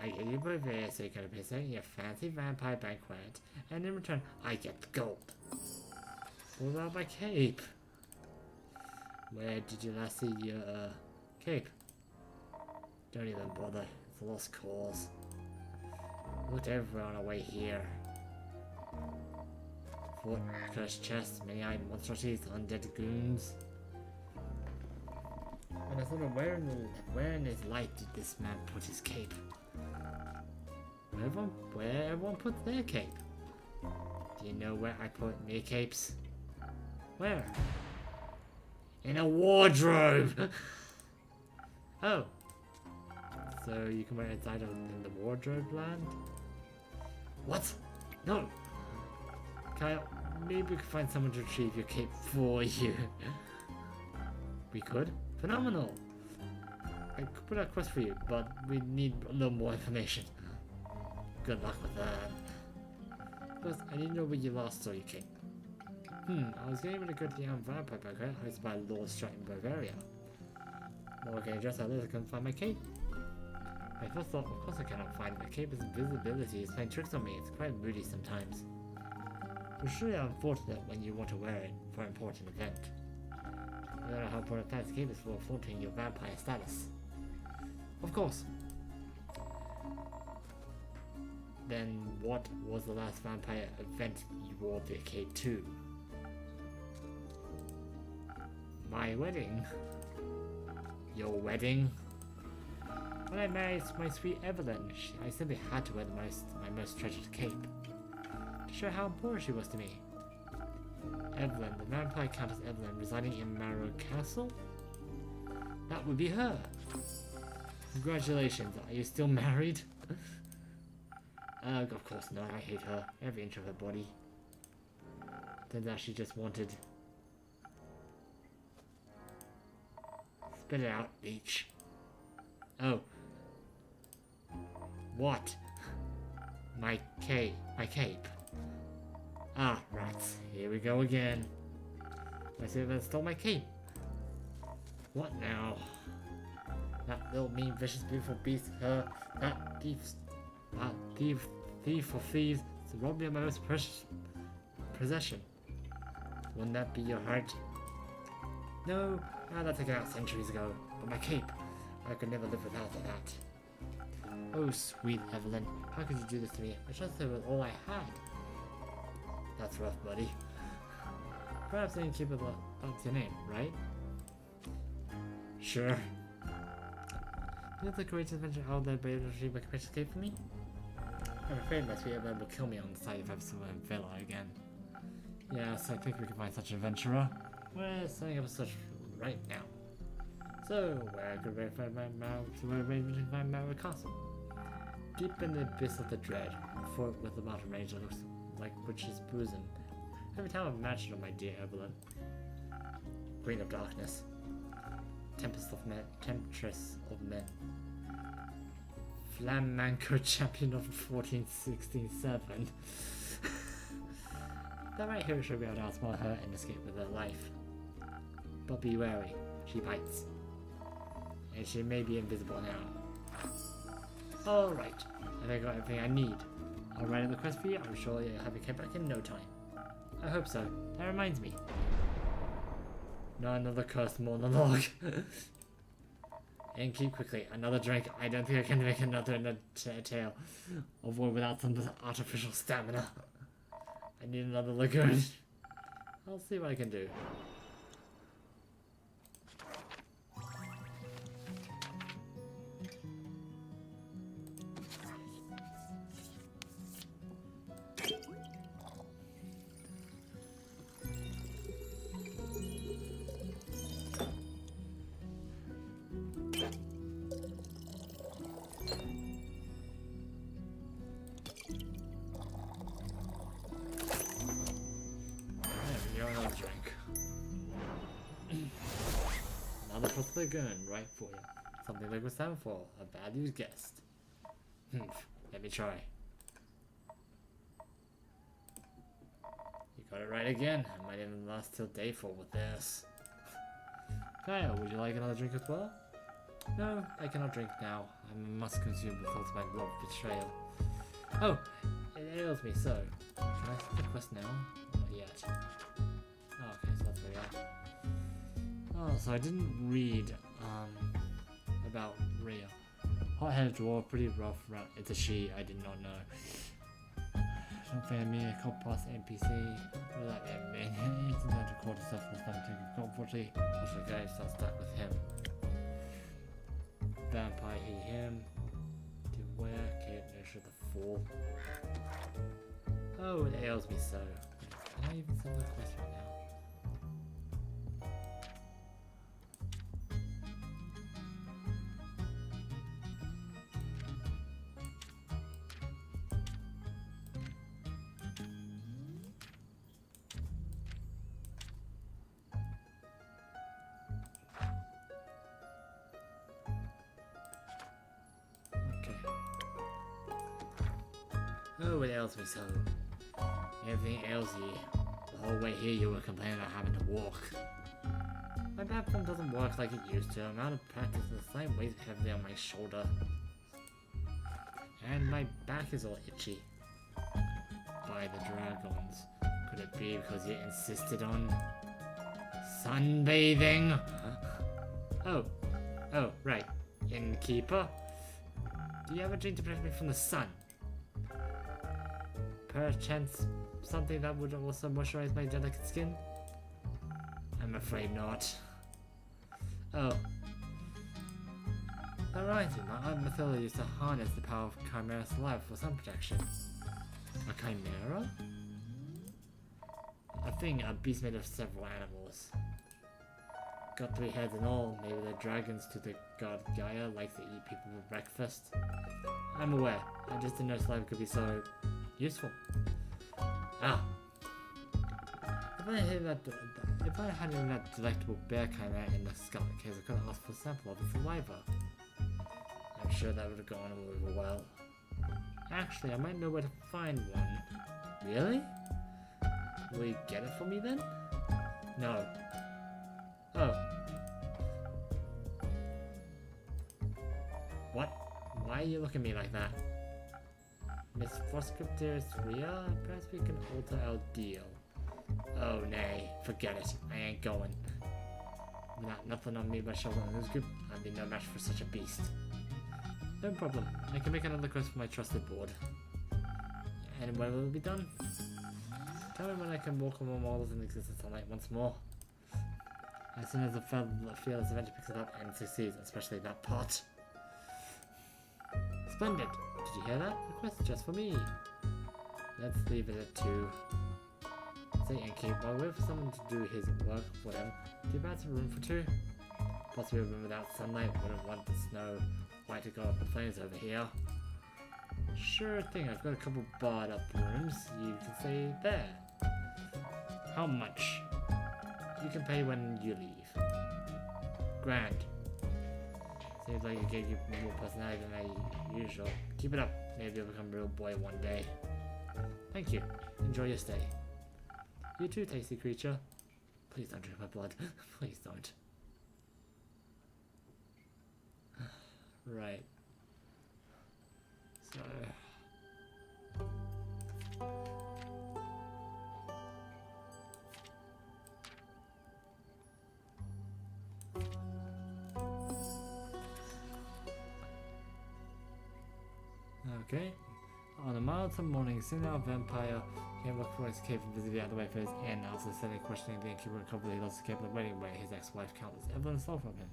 I get you Bavaria so you can present your fancy vampire banquet, and in return, I get the gold. What about my cape? Where did you last see your cape? Don't even bother. It's a lost cause. Looked everywhere on our way here. Fort, cursed chests, many-eyed monstrosities, undead goons. And I thought of where in his life did this man put his cape? Where everyone puts their cape? Do you know where I put my capes? Where? In a wardrobe! Oh. So you can wear it inside of in the wardrobe land? What? No! Kyle, maybe we could find someone to retrieve your cape for you. We could? Phenomenal! I could put out a quest for you, but we need a little more information. Good luck with that. Plus, I didn't know where you last saw your cape. I was getting ready to go to the vampire banquet hosted by Lord Stratton Bavaria. Well, okay, just I couldn't find my cape. My first thought, of course I cannot find my cape's invisibility is playing tricks on me. It's quite moody sometimes. It's surely unfortunate when you want to wear it for an important event. I don't know how important that cape is for flaunting your vampire status. Of course. Then what was the last vampire event you wore the cape to? My wedding? Your wedding? When I married my sweet Evelyn, I simply had to wear my most treasured cape. To show how important she was to me. Evelyn, the vampire Countess Evelyn, residing in Marrow Castle? That would be her. Congratulations, are you still married? Of course not, I hate her. Every inch of her body. Turns out she just wanted... Spit it out, leech. Oh. What? My cape. Ah, rats. Here we go again. I see that stole my cape. What now? That little mean, vicious, beautiful beast, that thief of thieves, to rob me of my most precious possession. Wouldn't that be your heart? No, I'd have taken out centuries ago, but my cape, I could never live without that. Oh, sweet Evelyn, how could you do this to me? I trusted it with all I had. That's rough, buddy. Perhaps I can keep it that's your name, right? Sure. Is the greatest adventure out there, but able to retrieve a capacity escape for me? I'm afraid my sweet will kill me on the side if I ever villa again. Yes, I think we can find such an adventurer. We're setting up a search right now. So, where could we find my castle? Deep in the abyss of the dread, a fort with a mountain range that looks like witch's bosom. Every time I've imagined my dear Evelyn. Queen of darkness. Temptress of men. Flamenco champion of 1467. That right here should be able to outsmart her and escape with her life. But be wary, she bites. And she may be invisible now. Alright, I think I got everything I need. I'll write the quest for you, I'm sure you'll have it came back in no time. I hope so. That reminds me. No, another cursed monologue. And keep quickly. Another drink. I don't think I can make another in a tale of war without some artificial stamina. I need another lagoon. I'll see what I can do. Lagoon, right for you. Something like what's time for a valued guest. Let me try. You got it right again. I might even last till day 4 with this. Kyle, would you like another drink as well? No, I cannot drink now. I must consume the thoughts of my love betrayal. Oh, it ails me so. Can I start the quest now? Not yet. Oh, okay, so that's where we are. Oh, so I didn't read about Rhea. Hot-headed dwarf, pretty rough. It's a she. I did not know. Don't think I mean a cop past NPC. What does that mean? It's not to call itself for something. Unfortunately, the guy still stuck with him. Vampire, he, him. To where? Can't nurture the fool. Oh, it ails me so. Can I even send the quest right now? Oh, it ails me so. Everything ails you. The whole way here you were complaining about having to walk. My platform doesn't work like it used to. I'm out of practice and the slime weighs heavily on my shoulder. And my back is all itchy. By the dragons. Could it be because you insisted on sunbathing? Oh, right. Innkeeper? Do you have a drink to protect me from the sun? Perchance something that would also moisturize my delicate skin? I'm afraid not. Oh. That reminds me, my Aunt Mathilda used to harness the power of Chimera's life for sun protection. A chimera? A thing, a beast made of several animals. Got 3 heads and all. Maybe the dragons to the god Gaia likes to eat people for breakfast. I'm aware. I just didn't know life could be so useful. Ah. If I had that delectable bear chimera in the scarlet case, I could have asked for a sample of its saliva. I'm sure that would have gone over well. Actually, I might know where to find one. Really? Will you get it for me then? No. Oh. What? Why are you looking at me like that? Miss Froscriptor Rhea? Perhaps we can alter our deal. Oh nay, forget it. I ain't going. Nothing on me but shoulder and who's good. I'd be no match for such a beast. No problem. I can make another quest for my trusted board. And when will it be done? Tell me when I can walk on more models in existence sunlight once more. As soon as the fearless Avenger picks it up and succeeds, especially that part. Splendid! Did you hear that? Request just for me. Let's leave it at 2. Say and keep while we wait for someone to do his work for him. Do you have a room for 2? Possibly a room without sunlight. Wouldn't want the snow white to go up in flames over here. Sure thing, I've got a couple barred up rooms. You can stay there. How much? You can pay when you leave. Grand. Seems like you gave you more personality than I usual. Keep it up. Maybe you'll become a real boy one day. Thank you. Enjoy your stay. You too, tasty creature. Please don't drink my blood. Please don't. Right. So... Okay. On a mild summer morning, soon our vampire came look for escape and visited the other way for his inn, also suddenly questioning the innkeeper and completely lost escape of the waiting where his ex-wife countless Evelyn stole from him.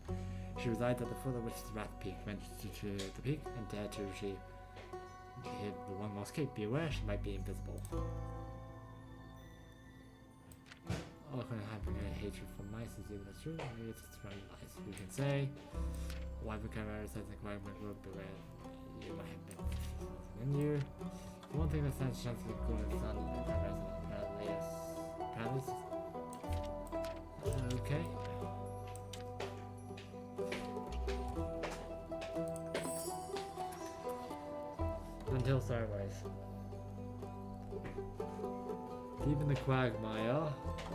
She resided at the foot of the witch's wrath peak, ventured to the peak, and dared to retrieve the one lost cape. Be aware, she might be invisible. All kind of having a hatred for mice is even true, maybe it's just around lies. Who can say? Why become a says the quiet my group beware you might have been in you. The one thing that stands a chance of good is on the palace. Okay. Until Starwise. Deep in the quagmire,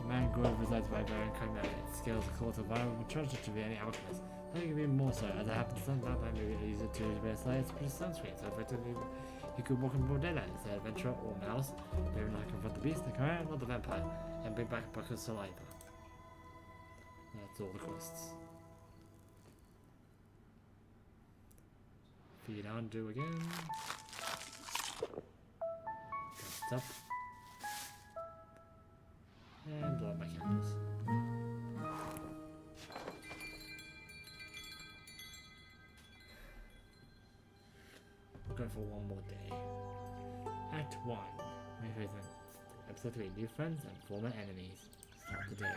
Mangrove resides by Baron Chimera. It scales a colossal viable treasure to be any alchemist. I think even more so, as I happen to sun that time, maybe use it to raise lights, pretty sunscreen, so effectively you could walk in broad daylight as an adventurer or mouse, maybe not confront the beast, the chimera, not the vampire, and bring back a bucket of saliva. That's all the quests. Feed on, do again. Cast up. And blow out my candles. Go for one more day. Act 1. My favorite. Episode 3. New friends and former enemies. Start the day.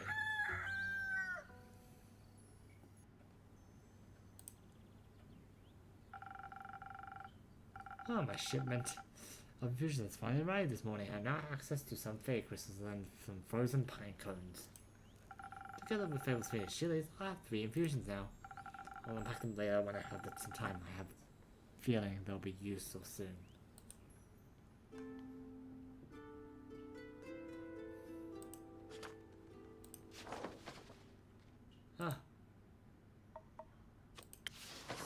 Oh, my shipment of infusions finally arrived this morning. I have now access to some fairy crystals and some frozen pine cones. Together with Fable's Swedish chilies, I have 3 infusions now. I'll unpack them later when I have some time. I have a feeling they'll be used so soon. Ah.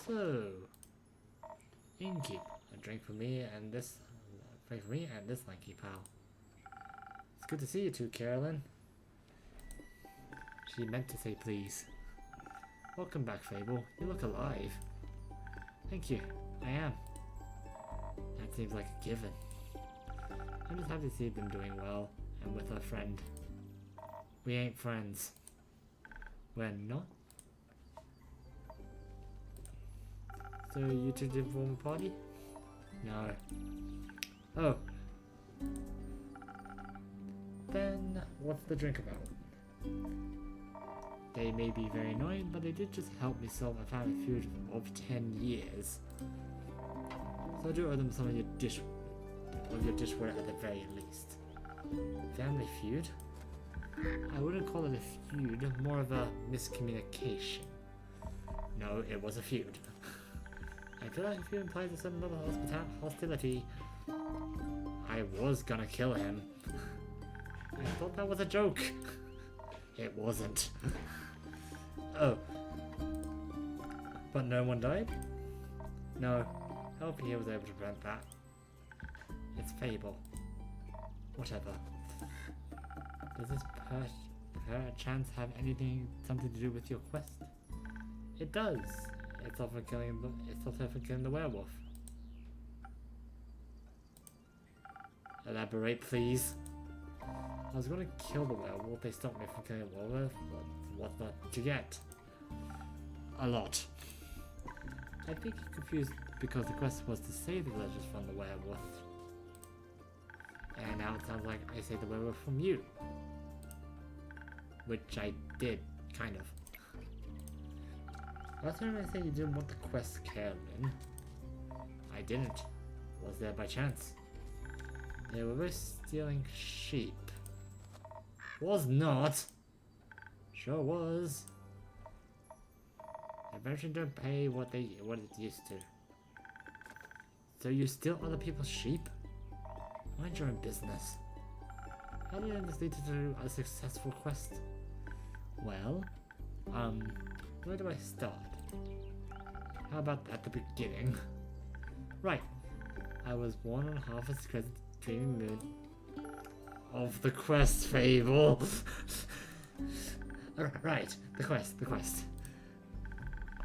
So, innkeep, a drink for me and this. For me and this lanky pal. It's good to see you too, Carolyn. She meant to say please. Welcome back, Fable. You look alive. Thank you. I am. That seems like a given. I'm just happy to see you've been doing well and with our friend. We ain't friends. We're not? So you two did form a party? No. Oh. Then, what's the drink about? They may be very annoying, but they did just help me solve a family feud of 10 years. So I do owe them some of your dishware at the very least. Family feud? I wouldn't call it a feud, more of a miscommunication. No, it was a feud. I feel like a feud implies a certain level of hostility. I was gonna kill him. I thought that was a joke. It wasn't. Oh. But no one died? No. I hope he was able to prevent that. It's Fable. Whatever. Does this chance have something to do with your quest? It does. It's often killing the werewolf. Elaborate, please. I was gonna kill the werewolf. They stopped me from killing the werewolf. What not to get? A lot. I think you're confused because the quest was to save the villagers from the werewolf. And now it sounds like I saved the werewolf from you. Which I did, kind of. Last time I said you didn't want the quest, Carolyn. I didn't. Was there by chance? They were both stealing sheep. Was not. Sure was. Eventually don't pay what it used to. So you steal other people's sheep? Mind your own business. How do you this lead to a successful quest? Well, where do I start? How about at the beginning? Right. I was born on Harvest Crescent dreaming moon of the quest fable. Right, the quest.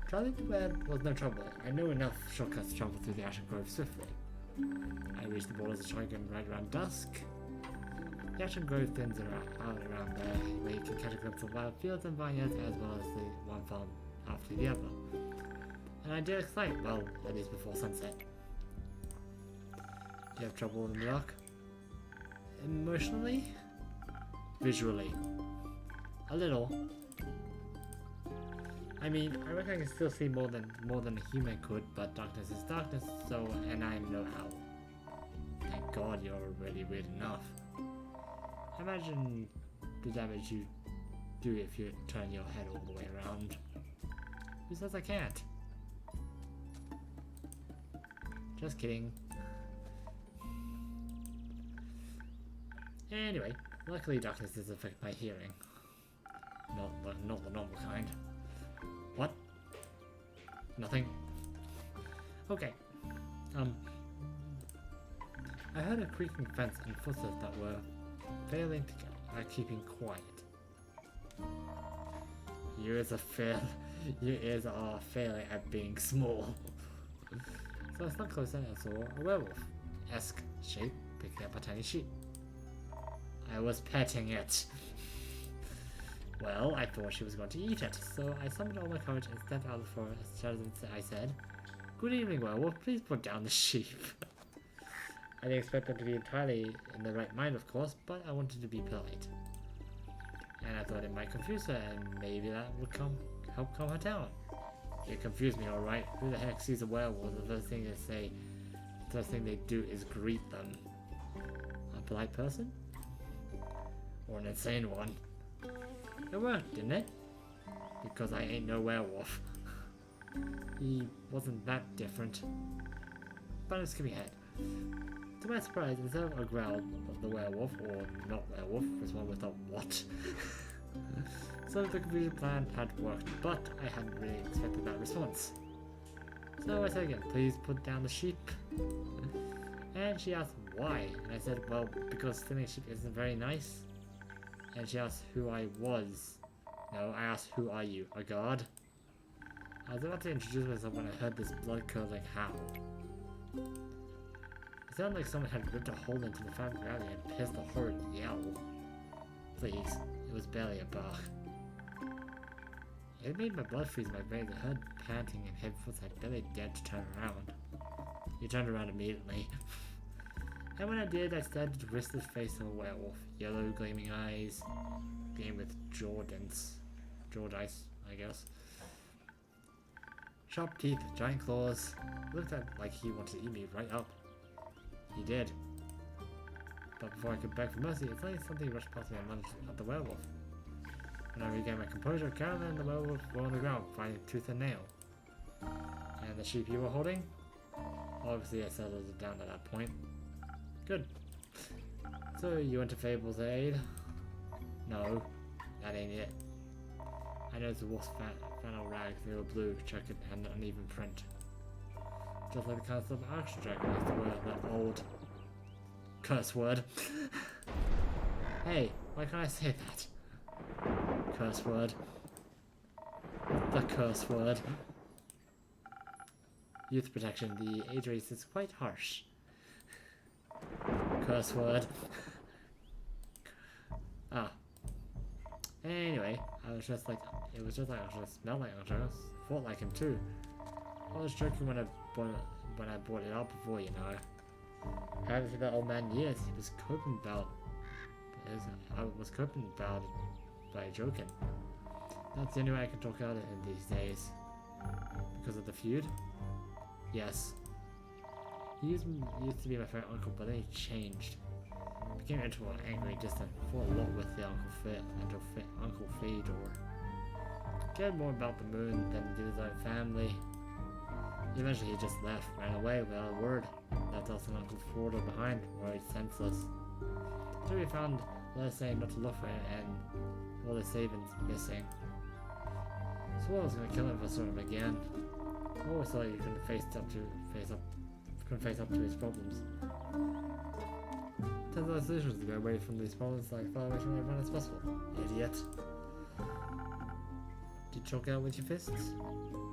Traveling to where was no trouble. I know enough shortcuts to travel through the Ashen Grove swiftly. I reached the borders of Trigon right around dusk. The Ashen Grove thins out around there, where you can catch a glimpse of wild fields and vineyards as well as the one farm after the other. An idyllic sight, well, at least before sunset. Do you have trouble in the dark? Emotionally? Visually? A little. I mean, I reckon I can still see more than a human could, but darkness is darkness, so, and I know how. Thank God you're already weird enough. Imagine the damage you do if you turn your head all the way around. Who says I can't? Just kidding. Anyway, luckily darkness doesn't affect my hearing. Not the normal kind. What? Nothing? Okay. I heard a creaking fence and footsteps that were failing to keeping quiet. Your ears are failing at being small. So I snuck closer and saw a werewolf-esque shape picking up a tiny sheep. I was petting it. Well, I thought she was going to eat it, so I summoned all my courage and stepped out of the forest. I said, "Good evening, werewolf. Please put down the sheep." I didn't expect them to be entirely in the right mind, of course, but I wanted to be polite. And I thought it might confuse her, and maybe that would help calm her down. It confused me, alright. Who the heck sees a werewolf? The first thing they do is greet them. A polite person? Or an insane one? It worked, didn't it? Because I ain't no werewolf. He wasn't that different. But I'm skipping ahead. To my surprise, instead of a growl of the werewolf, or not werewolf, this one was a what? So the confusion plan had worked, but I hadn't really expected that response. So I said again, "Please put down the sheep." And she asked why, and I said, "Well, because stealing sheep isn't very nice." And she asked who I was. No, I asked, "Who are you, a guard?" I was about to introduce myself when I heard this blood-curdling howl. It sounded like someone had ripped a hole into the fabric around me and pissed a horrid yell. Please, it was barely a bark. It made my blood freeze in my veins. I heard panting and heavy footsteps. I barely dared to turn around. He turned around immediately. And when I did, I stared at the twisted face of a werewolf. Yellow, gleaming eyes. Gleaming with Jordice, I guess. Sharp teeth, giant claws. Looked like he wanted to eat me right up. He did. But before I could beg for mercy, it's like something rushed past me and lunged at the werewolf. When I regained my composure, Carolyn and the werewolf were on the ground, fighting tooth and nail. And the sheep you were holding? Obviously I settled it down at that point. Good. So you went to Fable's aid? No, that ain't it. I noticed the wolf's flannel rags, they were blue, checkered, and an uneven print. Just like the kind of stuff Action Dragon used to wear, that old curse word. Hey, why can't I say that? Curse word. The curse word. Youth protection, the age race is quite harsh. Curse word. Ah. Anyway, I was just like, it was just like I just smelled like Uncle. Fought like him too. I was joking when I brought it up before, you know. I haven't seen that old man in years. He was coping about. I was coping about it by joking. That's the only way I can talk out of him these days. Because of the feud? Yes. He used to be my favorite uncle, but then he changed. Became introvert, angry, distant, fought a lot with the Uncle Fedor. Cared more about the moon than he did his own family. Eventually he just left, ran away without a word. Left us and Uncle Fedor behind, worried senseless. Until we found letters saying not to look for him and all the savings missing. So I was gonna kill him if I saw him again. I always thought he couldn't face up to his problems. Turns out solutions to go away from these problems like far away from everyone as possible. Idiot. Did you choke out with your fists?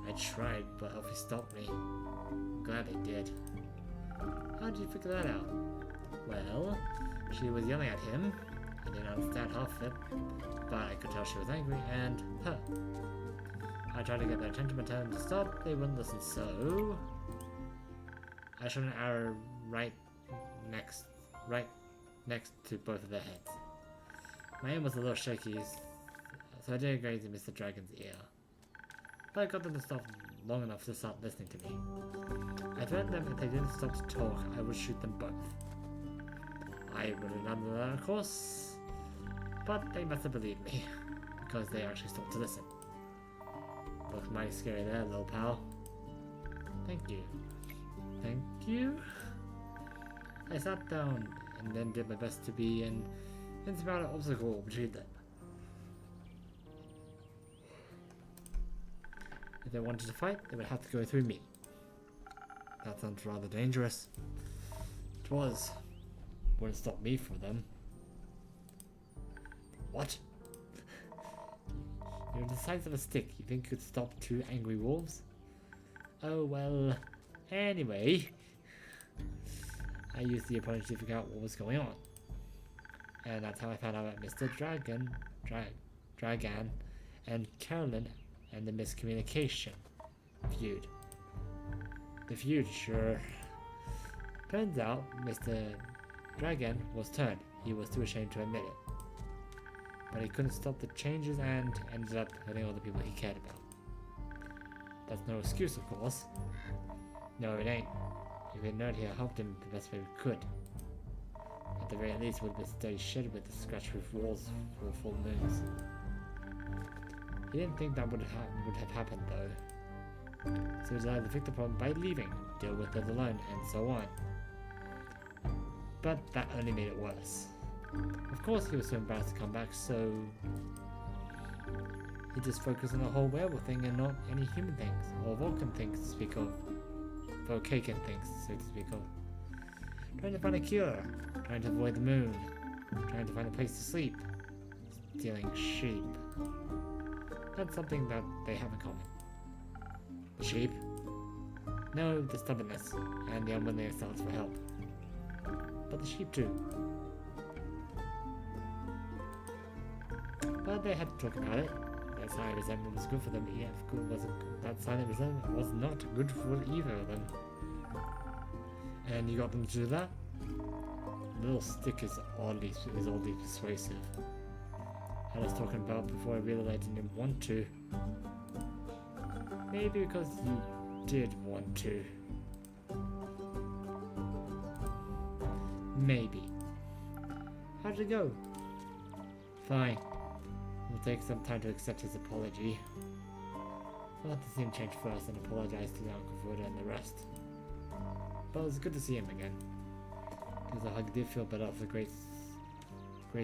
I tried, but Elfie stopped me. I'm glad they did. How did you figure that out? Well, she was yelling at him. I didn't understand half of it, but I could tell she was angry and hurt. I tried to get their attention but told them to stop. They wouldn't listen, so I shot an arrow right next to both of their heads. My aim was a little shaky, so I didn't graze Mr. Dragon's ear. But I got them to stop long enough to start listening to me. I threatened them if they didn't stop to talk, I would shoot them both. I would have done that, of course, but they must have believed me, because they actually stopped to listen. Looks mighty scary there, little pal. Thank you. Thank you? I sat down and then did my best to be an insurmountable obstacle between them. If they wanted to fight, they would have to go through me. That sounds rather dangerous. It was. Wouldn't stop me from them. What? You're the size of a stick. You think you could stop two angry wolves? Oh well. Anyway, I used the opponent to figure out what was going on, and that's how I found out about Mr. Dragon and Carolyn and the miscommunication feud. The feud, sure. Turns out Mr. Dragon was turned. He was too ashamed to admit it. But he couldn't stop the changes and ended up hurting all the people he cared about. That's no excuse, of course. No, it ain't. If we had known he helped him the best way we could. At the very least, would have been steady shed with the scratch-proof walls for full moons. He didn't think that would have happened, though. So he decided to fix the problem by leaving, deal with it alone, and so on. But that only made it worse. Of course, he was so embarrassed to come back, so he just focused on the whole werewolf thing and not any human things, or Vulcan things to speak of. Volcacan things, so to speak of. Trying to find a cure, trying to avoid the moon, trying to find a place to sleep, stealing sheep. That's something that they have in common. The sheep? No, the stubbornness, and the unwillingness to ask for help. But the sheep too. But they had to talk about it. That silent resentment was good for them, yet that silent resentment was not good for either of them. And you got them to do that? The little stick is oddly persuasive. I was talking about before I realized I didn't want to. Maybe because you did want to. Maybe. How'd it go? Fine. We'll take some time to accept his apology. We'll have to see him change first and apologize to the Uncle Voda and the rest. But it was good to see him again. Because the hug did feel better off the great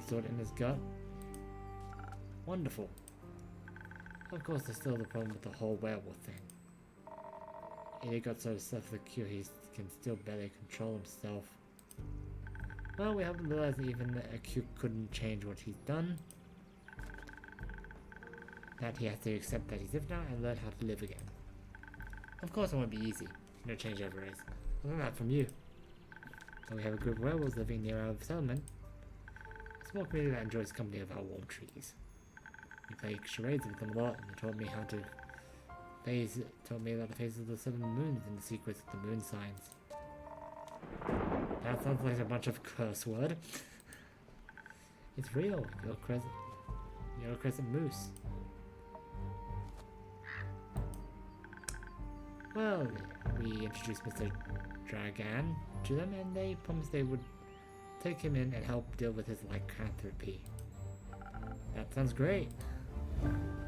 sword in his gut. Wonderful. Of course, there's still the problem with the whole werewolf thing. He got so self-secure he can still barely control himself. Well, we haven't realized that even a cube couldn't change what he's done. That he has to accept that he's lived now and learn how to live again. Of course it won't be easy. No change ever is. I learned that from you. But we have a group of werewolves living near our settlement. small community that enjoys the company of our warm trees. We play charades with them a lot, and they taught me about the phases of the 7 moons and the secrets of the moon signs. That sounds like a bunch of curse word. It's real. You're a crescent moose. Well, we introduced Mr. Dragan to them, and they promised they would take him in and help deal with his lycanthropy. That sounds great.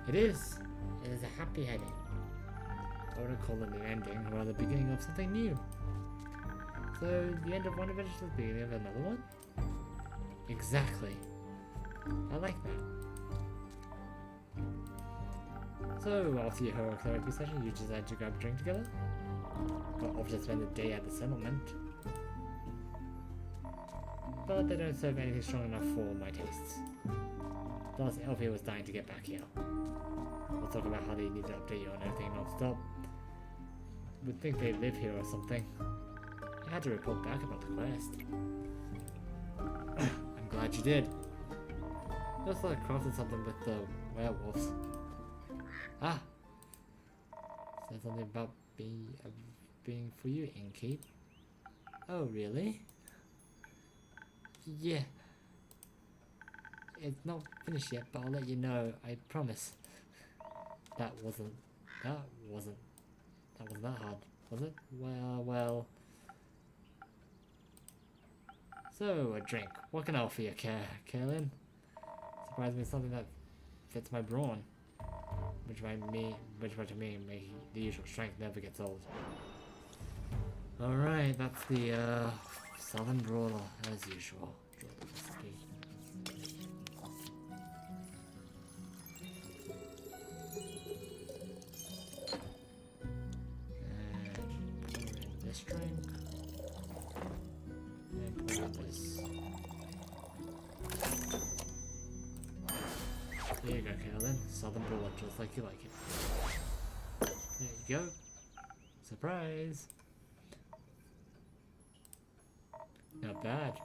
It is. It is a happy ending. I wouldn't call it an ending, or the beginning of something new. So, the end of one adventure is the beginning of another one? Exactly. I like that. So, after your heroic therapy session, you decided to grab a drink together? Got off to spend the day at the settlement. But they don't serve anything strong enough for my tastes. Plus, Elfie was dying to get back here. We'll talk about how they need to update you on everything non-stop. Would think they live here or something. I had to report back about the quest. I'm glad you did. Looks like I crafted something with the werewolves. Ah! Said something about being for you, Innkeep. Oh, really? Yeah. It's not finished yet, but I'll let you know, I promise. That wasn't that hard, was it? Well. So, a drink. What can I offer you, Kaelin? Surprise me with something that fits my brawn. Which to me, the usual strength never gets old. Alright, that's the, Southern Brawler, as usual. Drink and pour out this. There you go, Kaelin. Southern Brawler, just like you like it. There you go. Surprise! Not bad.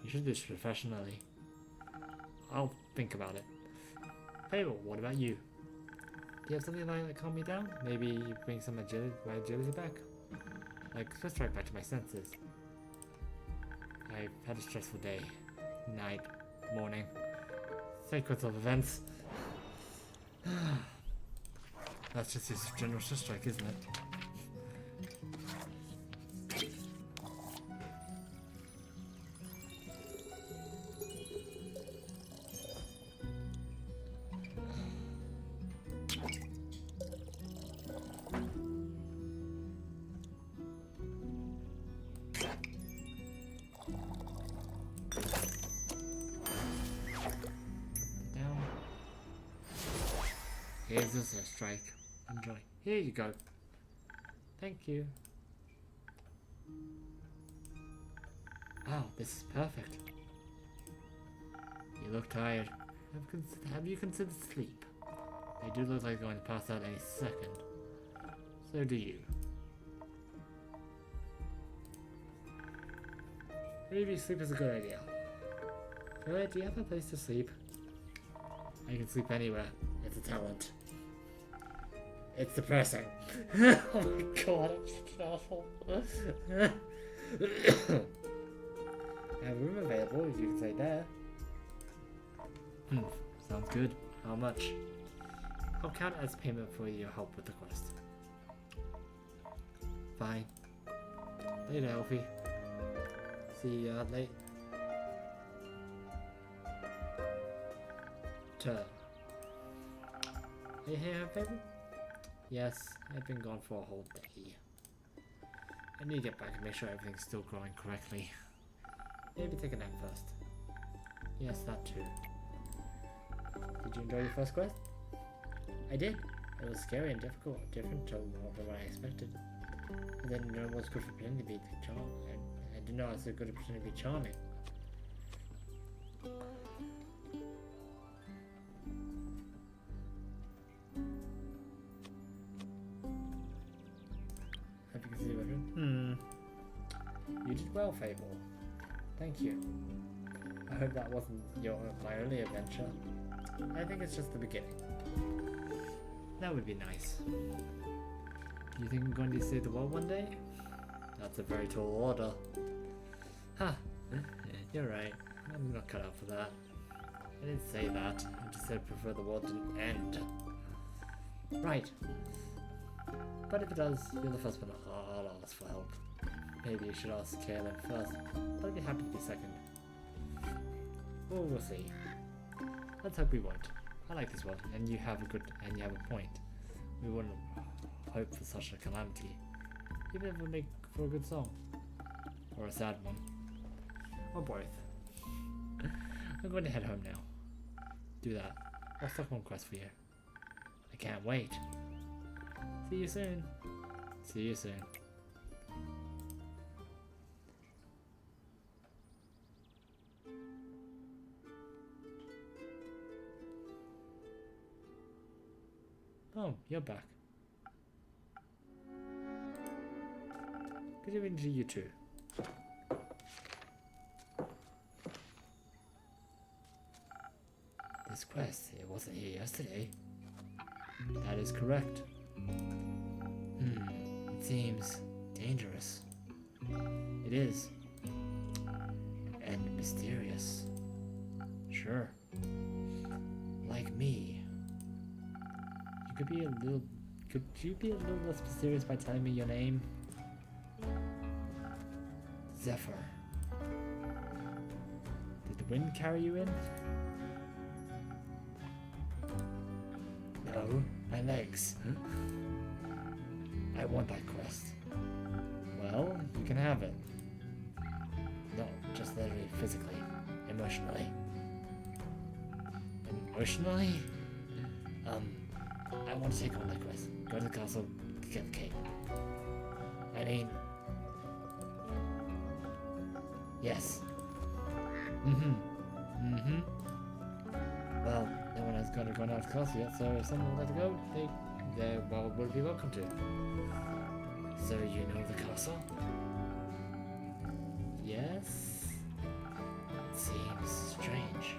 You should do this professionally. I'll think about it. Hey, well, what about you? Do you have something like that calm me down? Maybe bring some agility back? Like, just right back to my senses. I've had a stressful day. Night. Morning. Sequence of events. That's just his general strike, isn't it? Here's a strike. Enjoy. Here you go. Thank you. Oh, this is perfect. You look tired. Have you considered sleep? They do look like they're going to pass out any second. So do you. Maybe sleep is a good idea. Alright, do you have a place to sleep? I can sleep anywhere. It's a talent. It's depressing. Oh my god, I'm such an asshole. I have a room available if you can stay there. Sounds good. How much? I'll count it as payment for your help with the quest. Fine. Later, Elfie. See ya late. Turn. Are you here, baby? Yes, I've been gone for a whole day. I need to get back and make sure everything's still growing correctly. Maybe take a nap first. Yes, that too. Did you enjoy your first quest? I did. It was scary and difficult, different to what I expected. I didn't know it was good for pretending to be charming. I didn't know it was so good at pretending to be charming. You did well, Fable. Thank you. I hope that wasn't my only adventure. I think it's just the beginning. That would be nice. You think I'm going to save the world one day? That's a very tall order. Huh. You're right. I'm not cut out for that. I didn't say that. I just said I prefer the world to end. Right. But if it does, you're the first one I'll ask for help. Maybe you should ask Kaelin first, but I'd be happy to be second. Well, we'll see. Let's hope we won't. I like this world, and you have a point. We wouldn't hope for such a calamity, even if it would make for a good song. Or a sad one. Or both. I'm going to head home now. Do that. I'll stock one quest for you. I can't wait. See you soon. See you soon. Oh, you're back. Good evening to you too. This quest, it wasn't here yesterday. That is correct. It seems dangerous. It is. And mysterious. Sure. Like me. Could you be a little less mysterious by telling me your name? Zephyr. Did the wind carry you in? No, my legs. I want that quest. Well, you can have it. Not just literally physically, emotionally. Emotionally? I want to take on that quest. Go to the castle, get the cape. I mean... Yes. Well, no one has gone out to the castle yet, so if someone would like to go, they would be welcome to. So you know the castle? Yes? It seems strange.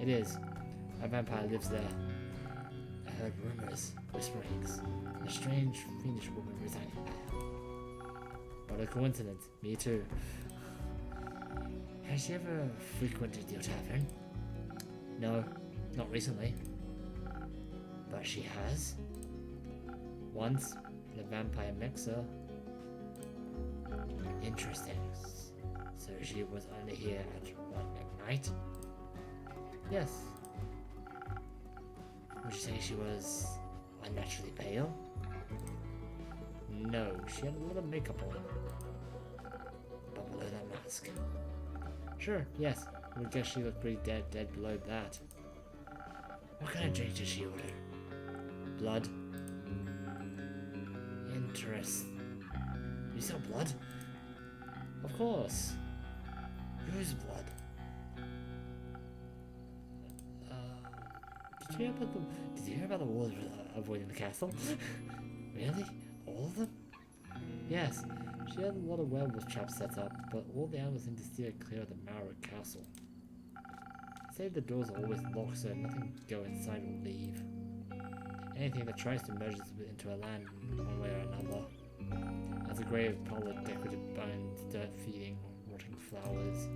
It is. A vampire lives there. I heard rumors, whisperings, a strange, fiendish woman residing there. What a coincidence, me too. Has she ever frequented your tavern? No, not recently. But she has? Once, the vampire mixer. Interesting. So she was only here at night? Yes. Would you say she was unnaturally pale? No, she had a lot of makeup on. But below that mask. Sure, yes. I would guess she looked pretty dead below that. What kind of drink did she order? Blood? Interesting. You sell blood? Of course. Whose blood? Did you hear about the walls avoiding the castle? Really? All of them? Yes. She had a lot of werewolf traps set up, but all the animals seem to steer clear of the Mauer castle. Say the doors are always locked so nothing can go inside or leave. Anything that tries to merge into a land in one way or another. As a grave piled with decorative bones, dirt feeding, rotting flowers.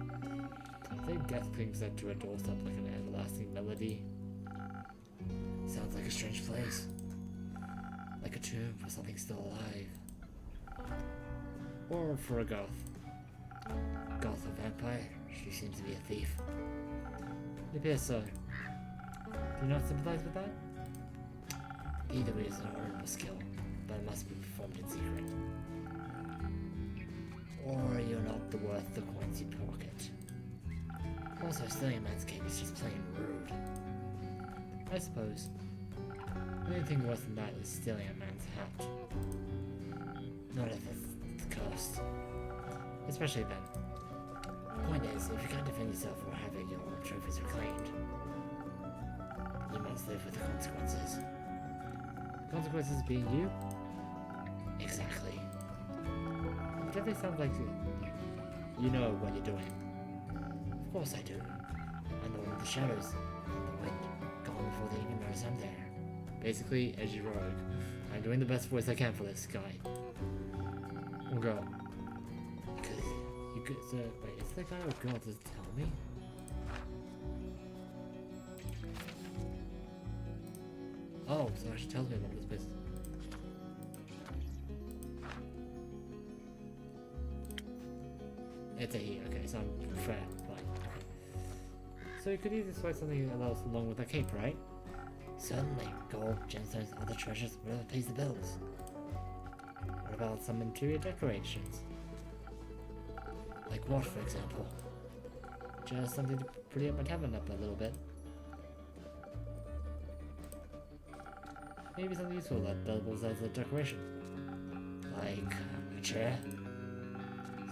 Say death clings up to a doorstep like an everlasting melody. Sounds like a strange place. Like a tomb for something still alive. Or for a goth. Goth or vampire, she seems to be a thief. It appears so. Do you not sympathize with that? Either way is an honorable skill, but it must be performed in secret. Or you're not worth the coins you pocket. Also, stealing a man's cape is just plain rude. I suppose. The only thing worse than that is stealing a man's hat. Not if it's cursed. Especially then. Point is, if you can't defend yourself or have your trophies reclaimed, you must live with the consequences. The consequences being you? Exactly. It definitely sounds like you know what you're doing. Of course I do. I'm the one with the shadows, the wind, gone before they even notice I'm there. Basically, edgy rogue. I'm doing the best voice I can for this guy. Or girl. Because you could, wait, is that guy or girl? Does it tell me? Oh, so it actually tells me about this place. It's a he, okay, so I'm fair, fine. So you could easily swipe something else along with that cape, right? Certainly, gold, gemstones, other treasures, whatever pays the bills. What about some interior decorations? Like what, for example? Just something to pretty up my tavern up a little bit. Maybe something useful that doubles as a decoration. Like a chair?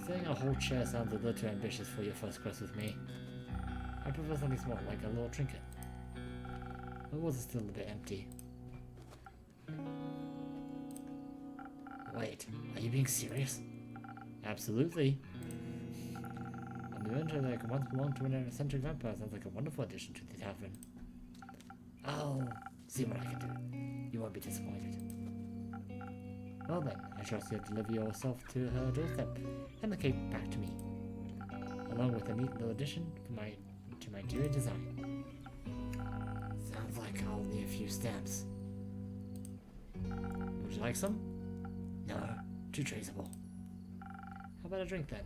Saying a whole chair sounds a little too ambitious for your first quest with me. I prefer something small, like a little trinket. The walls are still a bit empty. Wait, are you being serious? Absolutely. An adventure that once belonged to an eccentric vampire sounds like a wonderful addition to the tavern. I'll see what I can do. You won't be disappointed. Well then, I trust you'll deliver yourself to her doorstep and the cape back to me, along with a neat little addition to my interior design. Sounds like I'll need a few stamps. Would you like some? No, too traceable. How about a drink then?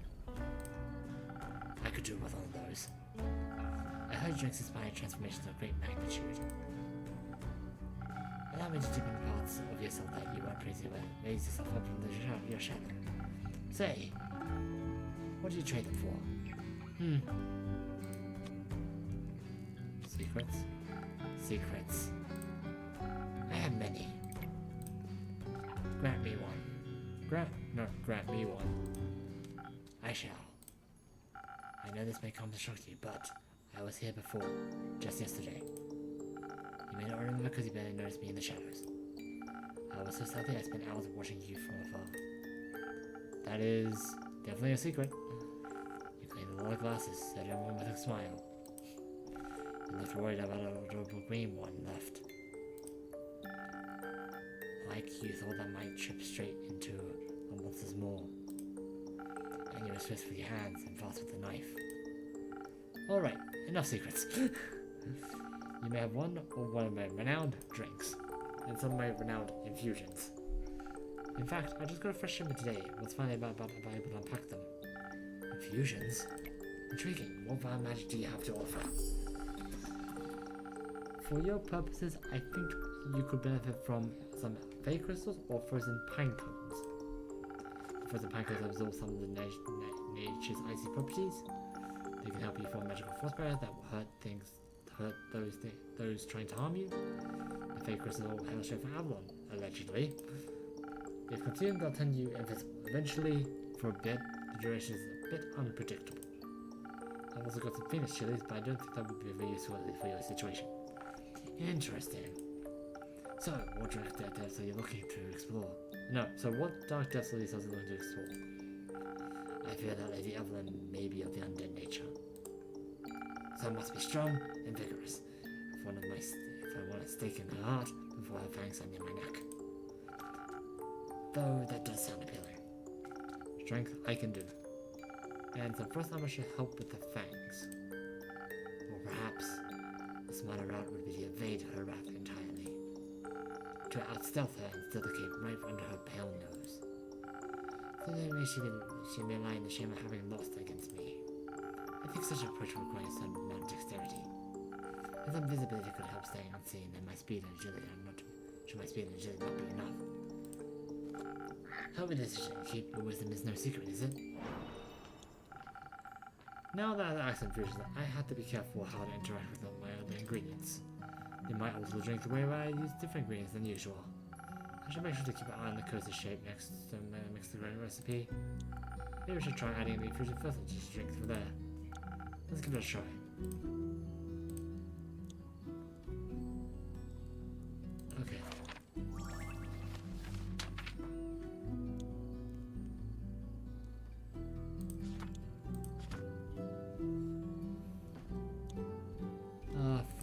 I could do with one of those. I heard drinks inspire transformations of great magnitude. Allow me to dip in parts of yourself that you weren't crazy about. Raise yourself up from your shadow. Say, what do you trade them for? Secrets? Secrets. I have many. Grant me one. Grant me one. I shall. I know this may come to shock you, but I was here before, just yesterday. You may not remember because you barely noticed me in the shadows. I was so stealthy I spent hours watching you from afar. That is definitely a secret. You cleaned a lot of glasses, said everyone with a smile. You looked worried about an adorable green one left. Like you thought that might trip straight into a monster's maw. And you were swift with your hands and fast with the knife. Alright, enough secrets. You may have one or one of my renowned drinks, and some of my renowned infusions. In fact, I just got a fresh shipment today. What's funny about if I able to unpack them? Infusions? Intriguing. What vile magic do you have to offer? For your purposes, I think you could benefit from some fey crystals or frozen pine cones. Frozen pine cones absorb some of the nature's icy properties. They can help you form magical force barriers that will hurt those trying to harm you. The fake crystals will hail straight from Avalon, allegedly. If consumed, they'll turn you invisible. Eventually, for a bit, the duration is a bit unpredictable. I've also got some Phoenix chilies, but I don't think that would be very useful for your situation. Interesting. So, what dark depths are you looking to explore? No, so what dark depths are you looking to explore? I fear that Lady Evelyn may be of the undead nature. So I must be strong and vigorous. If I want a stake in her heart before her fangs are near my neck. Though that does sound appealing. Strength I can do. And some frost armor should help with the fangs. Or perhaps the smarter route would be to evade her wrath entirely. To outstealth her and steal the cape right under her pale nose. So that she may lie in the shame of having lost against me. I think such an approach requires some amount of dexterity. And some visibility could help staying unseen, and my speed and agility not be enough. Help me decision. Keep your wisdom is no secret, is it? Now that the accent fusions, I have to be careful how to interact with my other ingredients. They might alter the drink the way I use different ingredients than usual. I should make sure to keep an eye on the coaster shape next to mix the grain recipe. Maybe I should try adding the infusion first and just drink through there. Let's give it a try. Okay.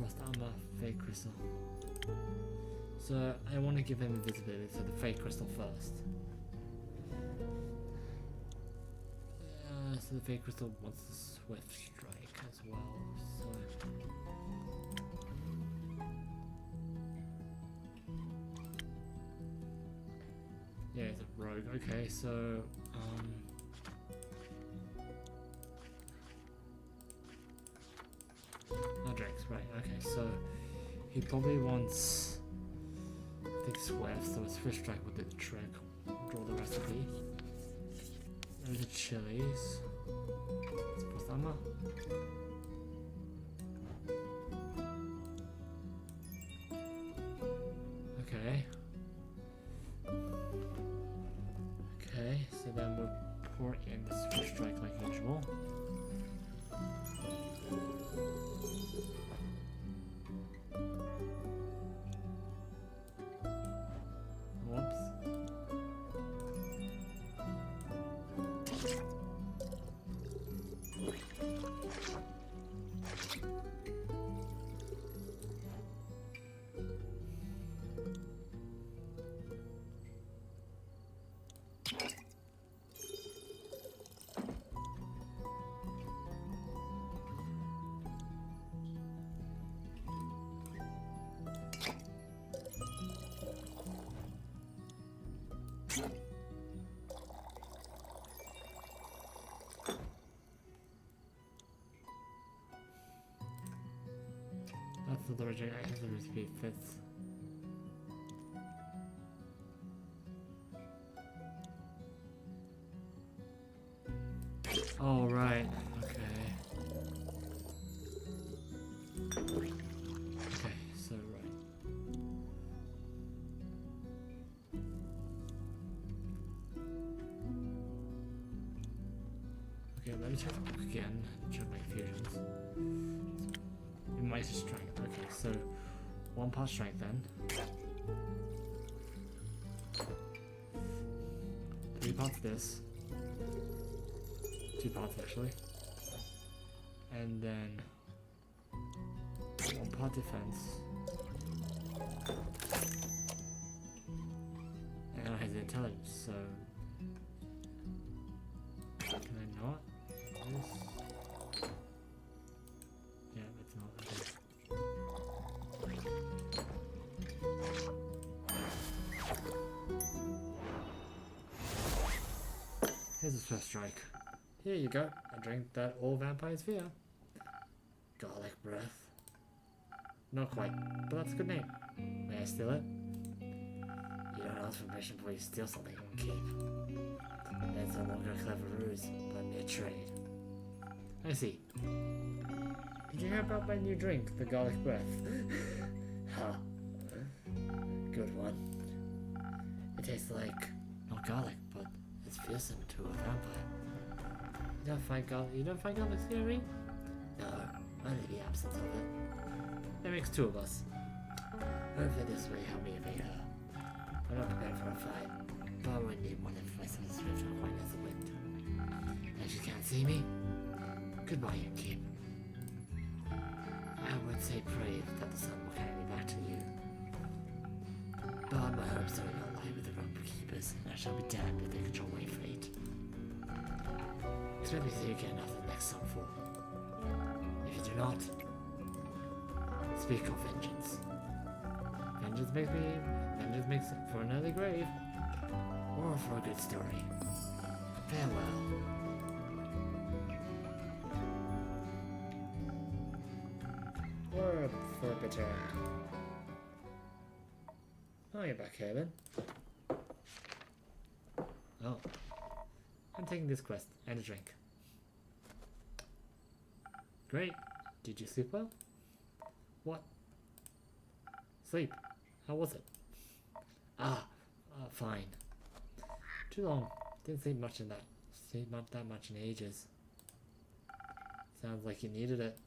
Frost armor, fake crystal. So I want to give him invisibility, so the fake crystal first. So the fake crystal wants the swift strike as well. So yeah, it's a rogue. Okay, so no drinks, right? Okay, so he probably wants the swift, so a swift strike will do the trick. Draw the recipe. There's the chilies. Let's put some up. Okay. Okay, so then we'll pour in the swift strike like usual. Whoops. That's not the original. I have the recipe fits. Oh right. Okay. Okay. So right. Okay. Let me check the book again. Check my fusions. Mighty strength. Okay, so 1 part strength then. 3 parts this. 2 parts actually. And then 1 part defense. And I have the intelligence, so can I not? This? Yeah, that's not okay. Here's a first strike. Here you go. A drink that all vampires fear. Garlic breath. Not quite, but that's a good name. May I steal it? You don't ask for permission before you steal something and keep. That's no longer a clever ruse, but mere trade. I see. Did you hear about my new drink, the garlic breath? Ha. Good one. It tastes like not garlic, but it's fearsome to a vampire. You don't find garlic scary? No, only the absence of it. That makes 2 of us. Hopefully this will help me evade her. I'm not prepared for a fight, but I won't need one if my son's swift are quite as a wind. And she can't see me? Goodbye, Keep. I would say pray that the sun will carry me back to you. But my hopes are not lie with the rope keepers, and I shall be damned if they control my fate. Expect me to see you again after the next sunfall. If you do not, speak of vengeance. Vengeance makes for an early grave, or for a good story. Farewell. Or for a bitter end. Oh, you're back here then. Oh. I'm taking this quest and a drink. Great. Did you sleep well? What? Sleep? How was it? Fine. Too long. Didn't sleep much in that. Sleep not that much in ages. Sounds like you needed it.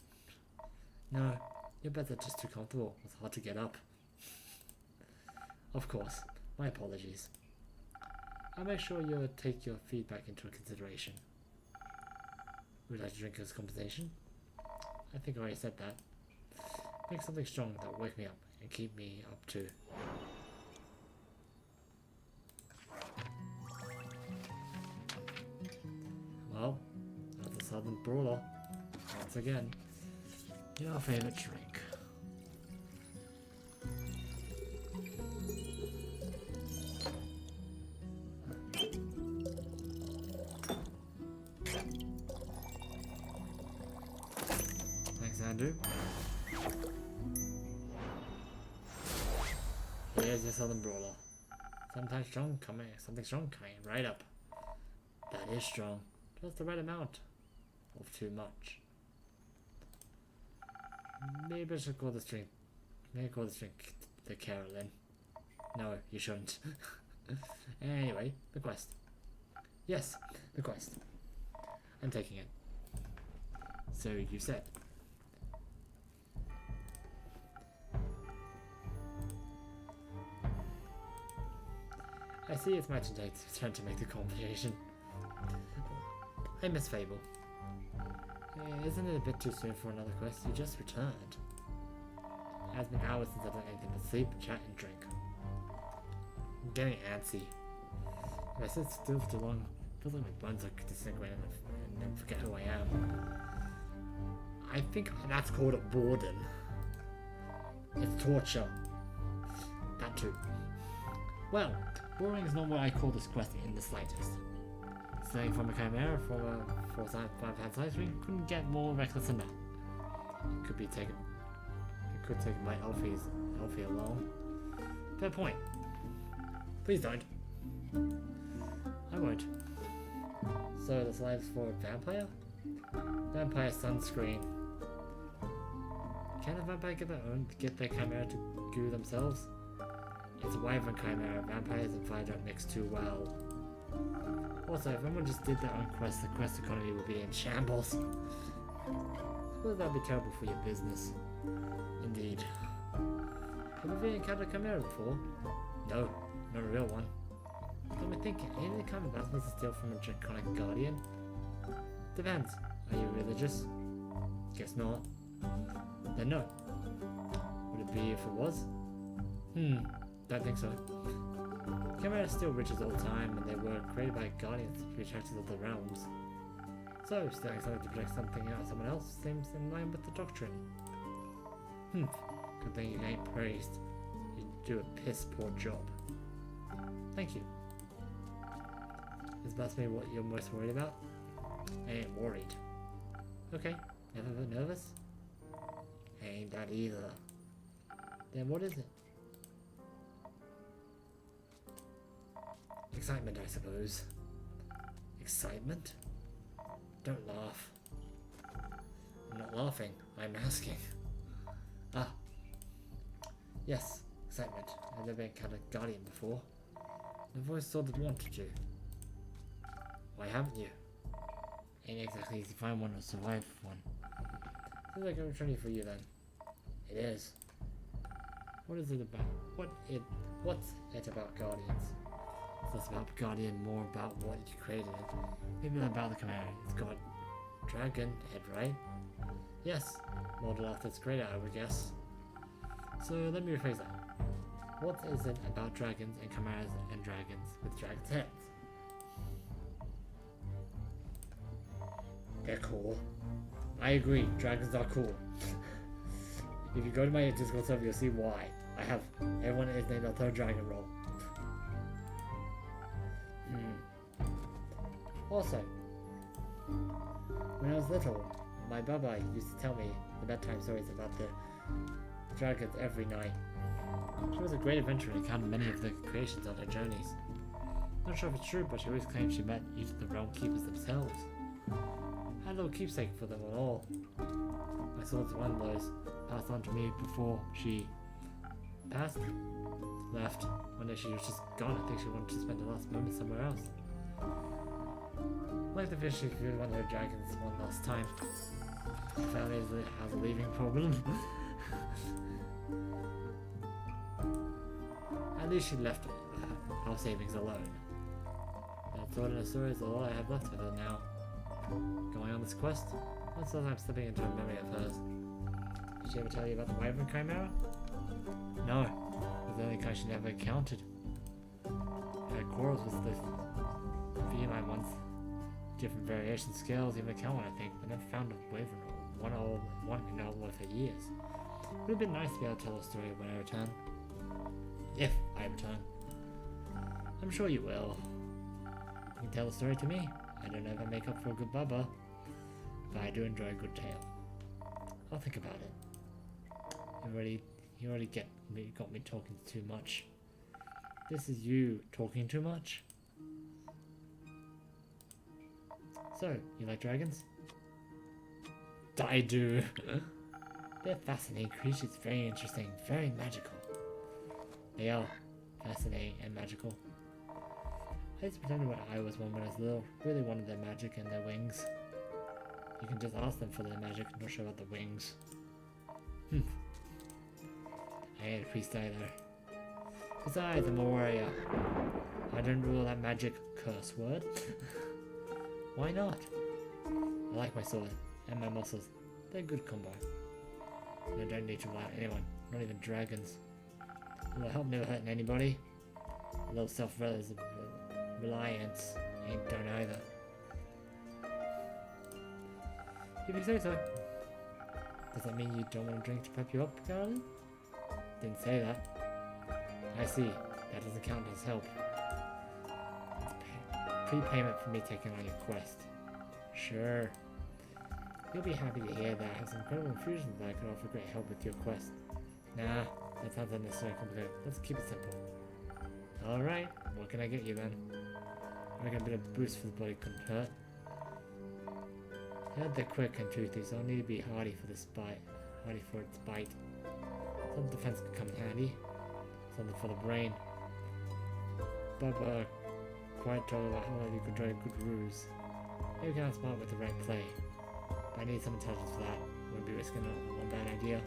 No, your beds are just too comfortable. It's hard to get up. Of course. My apologies. I'll make sure you'll take your feedback into consideration. Would you like to drink as compensation? I think I already said that. Make something strong that will wake me up and keep me up too. Well, that's a southern brawler. Once again, your favorite drink. Thanks, Andrew. Here's your southern brawler. Something strong coming right up. That is strong. Just the right amount of too much. Maybe I should call this drink. Maybe call this drink the Carolyn. No, you shouldn't. Anyway, the quest. Yes, the quest. I'm taking it. So you said. I see it's my turn to make the conversation. Hey, Miss Fable. Isn't it a bit too soon for another quest? You just returned. It has been hours since I've done anything but sleep, chat, and drink. I'm getting antsy. If I sit still for too long, it feels like my bones are disintegrating and then forget who I am. I think that's called a boredom. It's torture. That too. Well, boring is not what I call this quest in the slightest. Staying from a chimera from a 4-5 side screen couldn't get more reckless than that. It could take my Elfie along. Fair point. Please don't. I won't. So this lives for a vampire? Vampire sunscreen. Can a vampire get their chimera to goo themselves? It's a wyvern chimera. Vampires and fire don't mix too well. Also, if everyone just did their own quest, the quest economy would be in shambles. Suppose that'd be terrible for your business. Indeed. Have you encountered a chimera before? No, not a real one. Got me thinking, any of the kind of investments to steal from a draconic guardian? Depends. Are you religious? Guess not. Then no. Would it be if it was? Don't think so. Chimeras still riches all the time, and they were created by guardians to protect of the realms. So, stealing something to protect something out of someone else seems in line with the doctrine. Good thing you ain't praised. You do a piss poor job. Thank you. Is that me what you're most worried about? I ain't worried. Okay, never been nervous? Ain't that either. Then what is it? Excitement, I suppose. Excitement? Don't laugh. I'm not laughing, I'm asking. Ah. Yes, excitement. I've never encountered a guardian before. I've always thought I'd wanted to. Why haven't you? Ain't exactly easy to find one or survive one. Seems like an opportunity for you then. It is. What is it about? What's it about guardians? It's less about guardian, more about what you created it. Maybe about the chimera. It's got dragon head, right? Yes, modeled after its creator, I would guess. So let me rephrase that. What is it about dragons and chimeras and dragons with dragons' heads? They're cool. I agree, dragons are cool. If you go to my Discord server, you'll see why. Everyone is named after a dragon role. Also, when I was little, my baba used to tell me the bedtime stories about the dragons every night. She was a great adventurer and encountered many of the creations on her journeys. Not sure if it's true, but she always claimed she met each of the realm keepers themselves. I had a little keepsake for them all. My sword's one of those, passed on to me before she left. One day she was just gone. I think she wanted to spend the last moment somewhere else. Like the fish, she viewed one of her dragons one last time. The family has a leaving problem. At least she left our savings alone. That thought in a story is all I have left of her now. Going on this quest, once I'm slipping into a memory of hers. She she ever tell you about the Wyvern Chimera? No, it was the only kind she never encountered. I had quarrels with the feline ones. Different variation scales, even a cow one, I think, but never found a Wyvern or one in all for years. It would have been nice to be able to tell a story when I return. If I return. I'm sure you will. You can tell a story to me. I don't know if I make up for a good bubba, but I do enjoy a good tale. I'll think about it. You already got me talking too much. This is you talking too much. So, you like dragons? I do. They're fascinating creatures, very interesting, very magical. They are fascinating and magical. I used to pretend when I was one when I was little, really wanted their magic and their wings. You can just ask them for their magic, not sure about the wings. I ain't a priest either. Besides, I'm a warrior. I don't rule that magic curse word. Why not? I like my sword and my muscles. They're a good combo. And I don't need to rely on anyone, not even dragons. A little help never hurting anybody. A little self-reliance ain't done either. If you say so. Does that mean you don't want a drink to pep you up, Carolyn? Didn't say that. I see. That doesn't count as help. It's prepayment for me taking on your quest. Sure. You'll be happy to hear that I have some incredible infusions that I could offer great help with your quest. Nah, that sounds unnecessarily complicated. Let's keep it simple. Alright, what can I get you then? I reckon a bit of boost for the body couldn't hurt. I heard they're quick and toothy, so I'll need to be hardy for its bite. Some defense could come in handy. Something for the brain. Bubba quite told about how well you could try a good ruse. Maybe we can outsmart with the right play. But I need some intelligence for that. Wouldn't be risking one bad idea.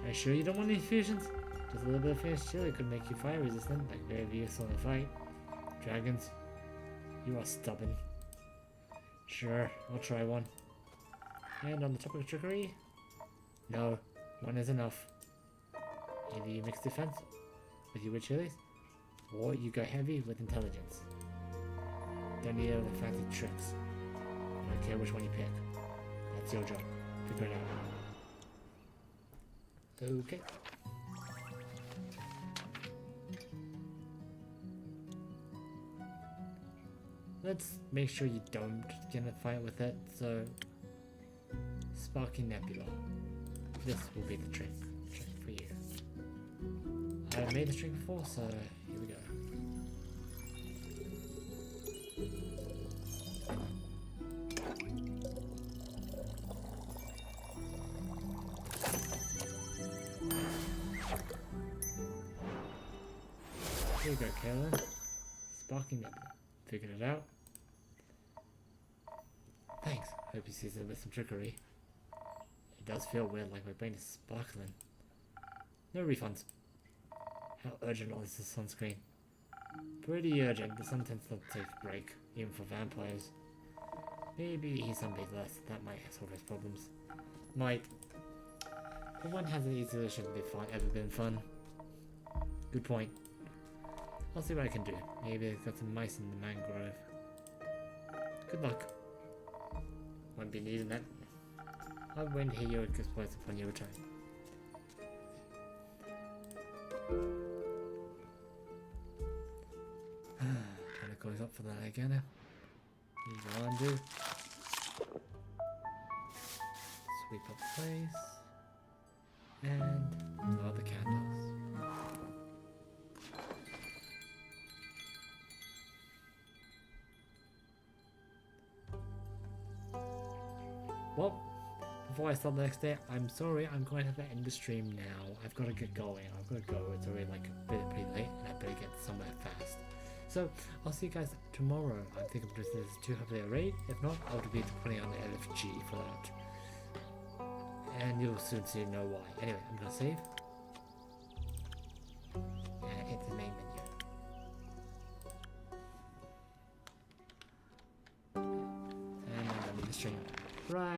Are you sure you don't want any infusions? Just a little bit of finished chili could make you fire resistant, like very useful in a fight. Dragons, you are stubborn. Sure, I'll try one. And on the topic of trickery? No, one is enough. Either you mix defense with your chilies, or you go heavy with intelligence. Don't need other fancy tricks. I don't care which one you pick. That's your job. Figure it out. Okay. Let's make sure you don't get in a fight with it, so Sparky Nebula. This will be the trick for you. I've made this trick before, so here we go. Here you go, Carolyn. Sparky Nebula. Figured it out. Thanks. Hope you see it with some trickery. It does feel weird, like my brain is sparkling. No refunds. How urgent is this sunscreen? Pretty urgent. The sun tends to take a break, even for vampires. Maybe he sunbathes less. That might solve his problems. Might. But one hasn't easily ever been fun. Good point. I'll see what I can do. Maybe they've got some mice in the mangrove. Good luck. Won't be needing that. I'll wait to hear your exploits upon your return. Trying to close up for that again. You go on, do. Sweep up the place. And blow out the candles. Well, before I start the next day, I'm sorry, I'm going to have to end the stream now. I've got to get going. I've got to go. It's already like pretty late, and I better get somewhere fast. So, I'll see you guys tomorrow. I think I'm just too heavily a raid. If not, I'll be putting on the LFG for that. And you'll soon know why. Anyway, I'm going to save. And hit the main menu. And I'm done with the stream. Right.